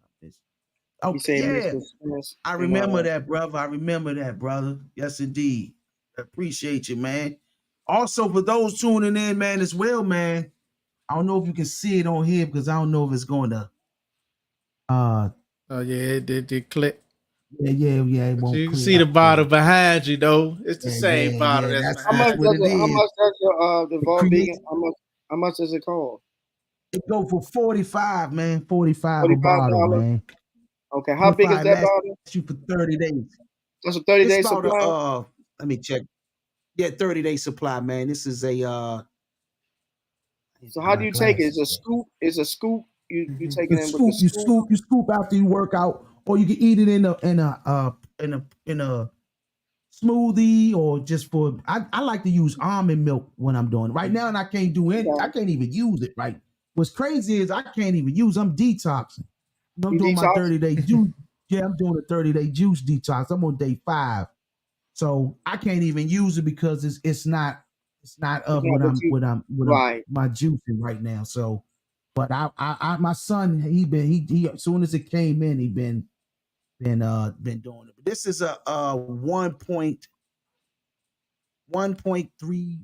Okay, I remember that, brother. Yes, indeed. Appreciate you, man. Also, for those tuning in, man, as well, man. I don't know if you can see it on here because I don't know if it's going to. It did click. Yeah. It won't. You can see the bottle behind you, though. It's the same bottle. That's how much does the Vault Vegan? How much does it cost? It go for $45, man. $45 a bottle, man. Okay, how big is that bottle? You for 30 days. That's a 30-day supply. Let me check. Yeah, 30-day supply, man. This is a. So how do you take it? It's a scoop. It's a scoop. You take it in with the scoop. You scoop after you work out, or you can eat it in a smoothie, or just for. I like to use almond milk when I'm doing it. Right now, and I can't do any. I can't even use it. Right. What's crazy is I can't even use. I'm detoxing. I'm doing my 30-day juice. Yeah, I'm doing a 30-day juice detox. I'm on day 5. So I can't even use it because it's not of Yeah, what but I'm right. my juicing right now. So, but I my son he as soon as it came in been doing it. But this is a 1.3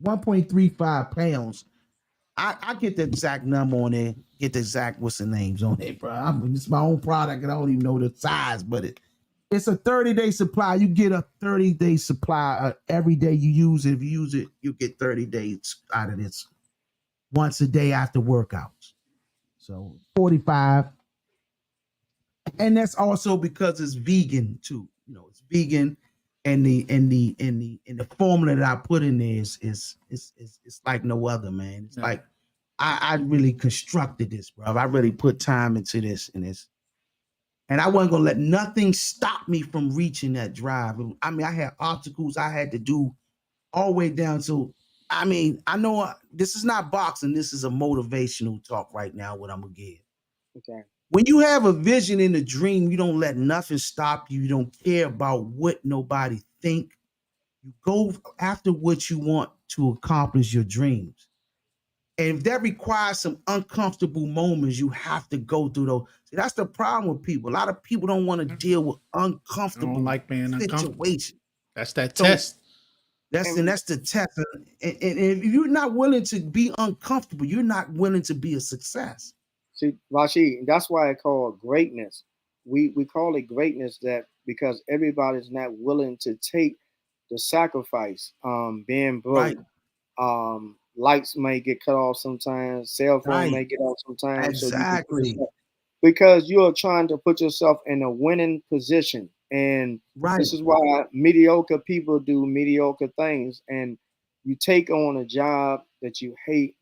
1.35 pounds. I get the exact number on there, get the exact what's the names on it, bro. It's my own product and I don't even know the size, but it's a 30-day supply. You get a 30-day supply every day you use it. If you use it, you get 30 days out of this once a day after workouts. So 45. And that's also because it's vegan too. You know, it's vegan and the formula that I put in there is like no other, man. It's like I really constructed this, bro. I really put time into this and this. And I wasn't gonna let nothing stop me from reaching that drive. I mean, I had obstacles I had to do all the way down to. I mean, I know this is not boxing. This is a motivational talk right now. What I'm gonna give. Okay. When you have a vision and a dream, you don't let nothing stop you. You don't care about what nobody think. You go after what you want to accomplish your dreams. And if that requires some uncomfortable moments, you have to go through those. See, that's the problem with people. A lot of people don't want to deal with I uncomfortable don't like being uncomfortable. situations. That's that So test. that's the test. And if you're not willing to be uncomfortable, you're not willing to be a success. See, Rashi, that's why I call it greatness. We call it greatness that because everybody's not willing to take the sacrifice. Being broke, Right, lights may get cut off sometimes, cell phone right, may get off sometimes, so you can put exactly. yourself because you are trying to put yourself in a winning position. And Right, this is why mediocre people do mediocre things. And you take on a job that you hate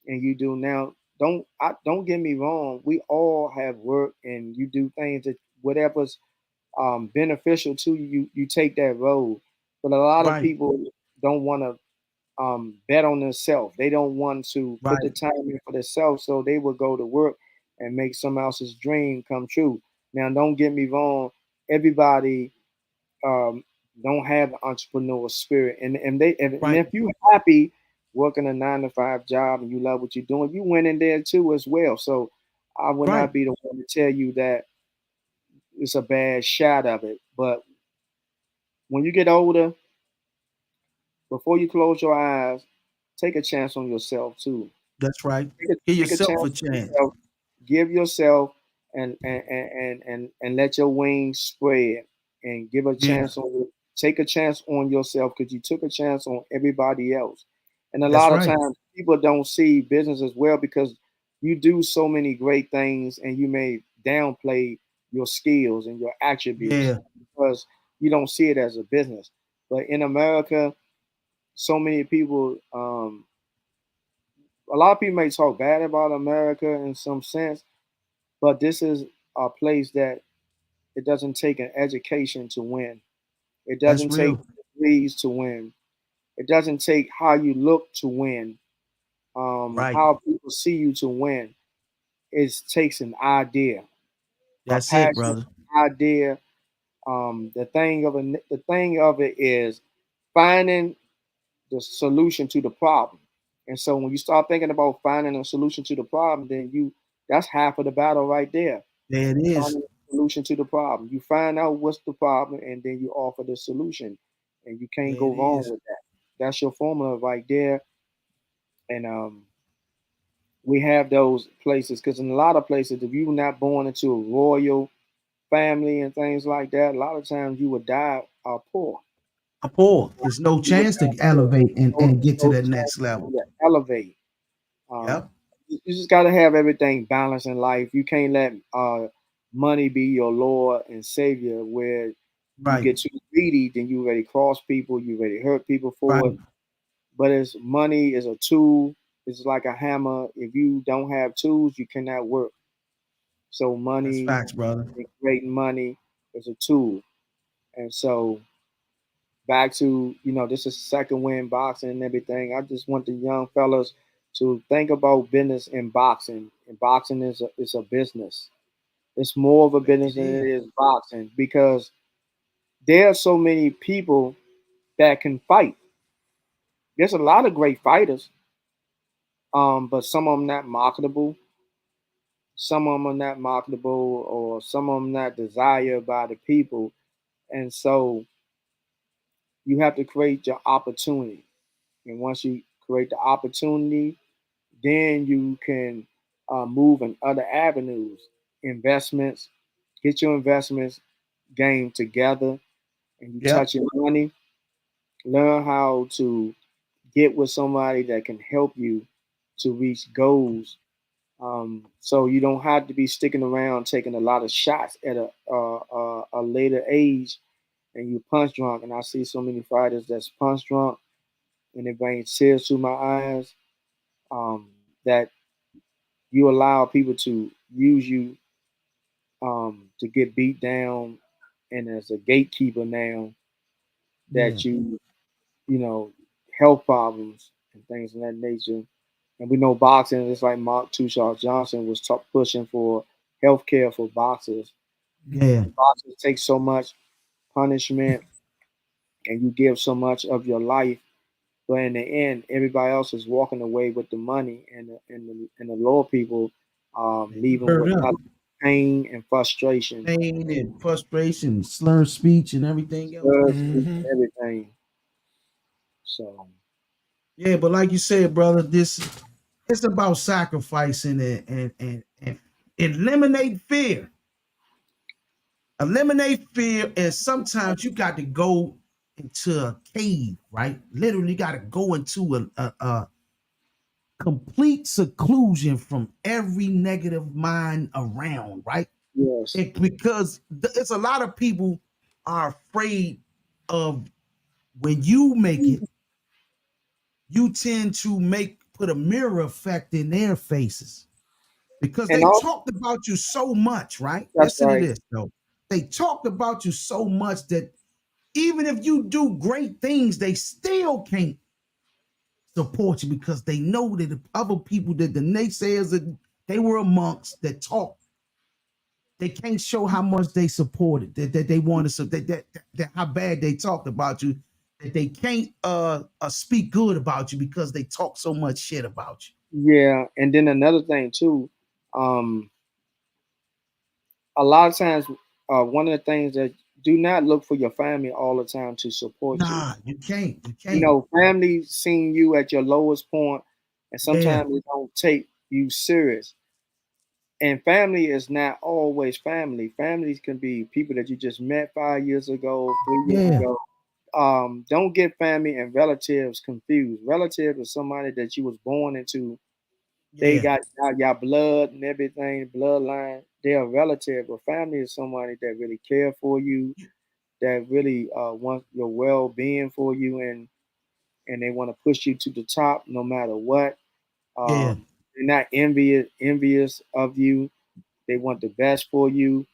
and you do now. Don't get me wrong. We all have work, and you do things that whatever's beneficial to you, you take that road. But a lot of right, people don't want to bet on themselves. They don't want to put the right, time in for themselves, so they will go to work and make someone else's dream come true. Now, don't get me wrong. Everybody um, don't have the entrepreneurial spirit, and right, if you're happy working a 9 to 5 job and you love what you're doing, you win in there too as well. So I would right. not be the one to tell you that it's a bad shot of it. But when you get older, before you close your eyes, take a chance on yourself too. That's right. Give Take a yourself chance a on chance. yourself. Give yourself and let your wings spread and give a Yeah, chance on take a chance on yourself because you took a chance on everybody else. And a that's lot of right. times people don't see business as well because you do so many great things and you may downplay your skills and your attributes Yeah, because you don't see it as a business. But in America, so many people a lot of people may talk bad about America in some sense, but this is a place that it doesn't take an education to win. It that's doesn't take real. degrees to win. It doesn't take how you look to win, Right. how people see you to win. It takes an idea, a That's it, passion, brother. idea. The thing of it is finding the solution to the problem. And so when you start thinking about finding a solution to the problem, then you that's half of the battle right there. There it is. Finding a solution to the problem. You find out what's the problem and then you offer the solution. And you can't There go it wrong is. with that. That's your formula right there. And we have those places because in a lot of places, if you're not born into a royal family and things like that, a lot of times you would die poor. I'm poor. There's no You would chance to die poor. elevate No, and get to no that chance next for level. you to elevate. Yep. You just got to have everything balanced in life. You can't let money be your Lord and Savior, where you Right. get too greedy, then you ready cross people, you ready hurt people for it. Right. But it's money is a tool. It's like a hammer. If you don't have tools, you cannot work. So That's money, facts, brother. creating money is a tool. And so back to this is second win boxing and everything. I just want the young fellas to think about business in boxing. And boxing is a business. It's more of a business It than is. it is boxing because there are so many people that can fight. There's a lot of great fighters, but some of them not marketable. Some of them are not marketable, or some of them not desired by the people. And so you have to create your opportunity. And once you create the opportunity, then you can move in other avenues, investments, get your investments game together, and you Yep. touch your money. Learn how to get with somebody that can help you to reach goals. So you don't have to be sticking around taking a lot of shots at a later age, and you punch drunk. And I see so many fighters that's punch drunk, and it brings tears to my eyes. That you allow people to use you to get beat down, and as a gatekeeper now Yeah. that you know, health problems and things of that nature. And we know boxing, it's like Mark Tushar Johnson was pushing for health care for boxers. Yeah. Boxers take so much punishment and you give so much of your life, but in the end, everybody else is walking away with the money, and the lower people leaving Hurt with up. nothing, pain and frustration, Pain and frustration, slurred speech, and everything else. and everything. So Yeah, but like you said, brother, this it's about sacrificing and eliminate fear. Eliminate fear, and sometimes you got to go into a cave, right? Literally, got to go into a complete seclusion from every negative mind around, right? yes, Because it's a lot of people are afraid of when you make it, you tend to put a mirror effect in their faces because and they all talked about you so much, right? that's Listen to right. this though. They talked about you so much that even if you do great things, they still can't support you because they know that the other people, that the naysayers that they were amongst that talk, they can't show how much they supported, that they wanted, so that how bad they talked about you, that they can't speak good about you because they talk so much shit about you. Yeah, and then another thing too, um, a lot of times, one of the things that do not look for your family all the time to support you. Nah, you can't. You You can't. know, family seeing you at your lowest point, and Yeah, sometimes they don't take you serious. And family is not always family. Families can be people that you just met 5 years ago, 3 years yeah, ago. Don't get family and relatives confused. Relative is somebody that you was born into. They yeah, got your blood and everything, bloodline. They're a relative, but family is somebody that really care for you, that really wants your well being for you, and they want to push you to the top no matter what. yeah. They're not envious of you. They want the best for you,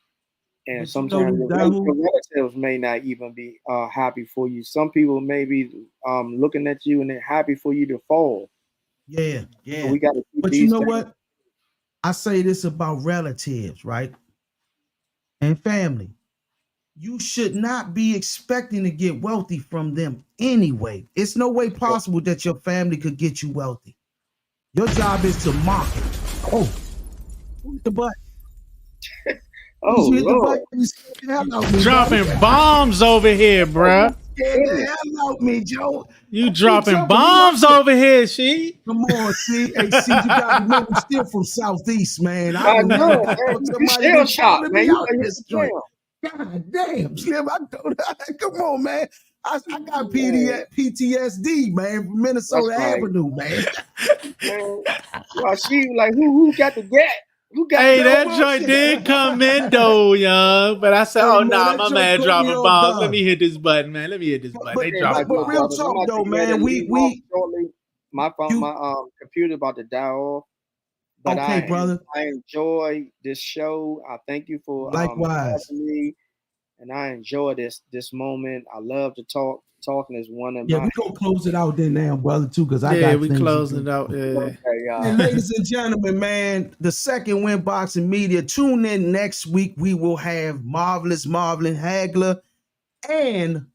and But you know sometimes this your, guy your who? relatives may not even be happy for you. Some people may be looking at you and they're happy for you to fall. Yeah, So yeah. we got to keep But you these know things. what? I say this about relatives, right? And family. You should not be expecting to get wealthy from them anyway. It's no way possible that your family could get you wealthy. Your job is to market. Oh, who hit the button? Did Oh you hit the Lord! button? You scared the hell out me, buddy. Dropping bombs over here, Oh bruh. my Scared the goodness! hell out me, Joe. You Don't be dropping jumping. You know, bombs over here, she. come on, see, hey, see, you got to remember, I'm still from Southeast, man. I I done know, got man. You somebody shell been shocked, calling man. me You out better hit this the joint. ground. God damn, Slim, I don't. Come on, man. I got Man, PTSD, man, from that's Minnesota right, Avenue, man. man. Well, she like who got the gat? Who got the Hey, No that gat? joint bullshit. did come in though, young. But I said, Hey, oh man, nah, that my joint man caught me dropping off bombs. Let guard. me hit this button, man. Let me hit this button. They Okay, my dropping good But bombs. brother. I'm real about to talk though, get ready to man, leave off we shortly. My phone, you my computer about to die off. But okay, brother. I enjoy this show. I thank you for Likewise. having me, and I enjoy this moment. I love to talk. Talking is one of Yeah, my we gonna close it out then now, brother, too, because I Yeah, got we things to closing do. it out. Yeah. okay. And ladies and gentlemen, man, the second Win Boxing Media. Tune in next week. We will have Marvelous Marvin Hagler and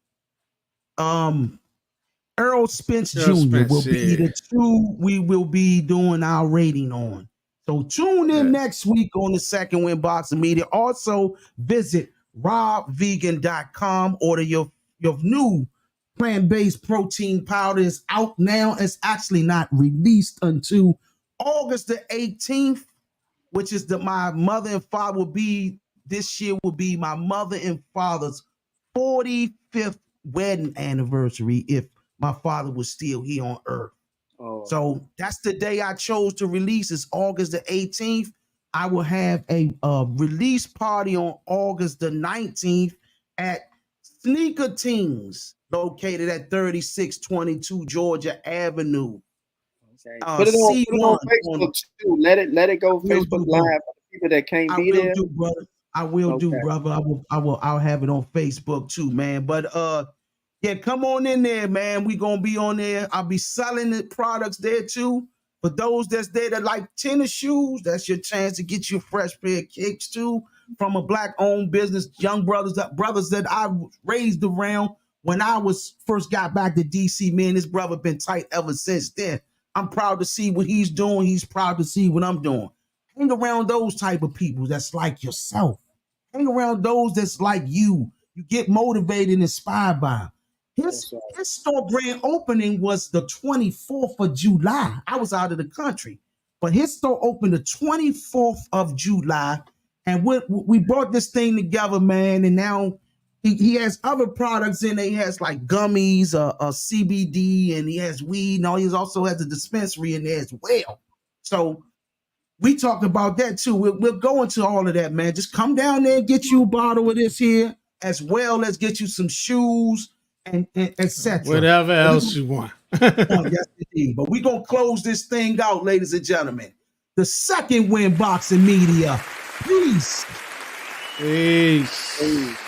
Earl Spence Earl Jr. Spence, will be yeah. the two we will be doing our rating on. So tune in next week on the Second Win Boxing Media. Also visit robvegan.com. Order your new plant-based protein powder. Is out now. It's actually not released until August the 18th, which is my mother and father will be this year will be my mother and father's 45th wedding anniversary if my father was still here on earth. Oh. So that's the day I chose to release. It's August the 18th. I will have a release party on August the 19th at Sneaker Teens, located at 3622 Georgia Avenue. Okay. Put it on Facebook too. Let it go Facebook Live for the people that can't be there. I will do, brother. I'll have it on Facebook too, man. But yeah, come on in there, man. We gonna be on there. I'll be selling the products there too. For those that's there that like tennis shoes, that's your chance to get you a fresh pair of kicks too from a black-owned business. Young brothers that I raised around when I was first got back to DC. Man, this brother been tight ever since then. I'm proud to see what he's doing. He's proud to see what I'm doing. Hang around those type of people that's like yourself. Hang around those that's like you. You get motivated and inspired by them. His store grand opening was the 24th of July. I was out of the country, but his store opened the 24th of July, and we brought this thing together, man. And now he has other products in there. He has like gummies, CBD, and he has weed. Now he also has a dispensary in there as well. So we talked about that too. We'll go into all of that, man. Just come down there and get you a bottle of this here, as well as get you some shoes and etc. Whatever else you want. Yes, indeed. But we're going to close this thing out, ladies and gentlemen. The Second Win Boxing Media. Peace. Peace. Peace.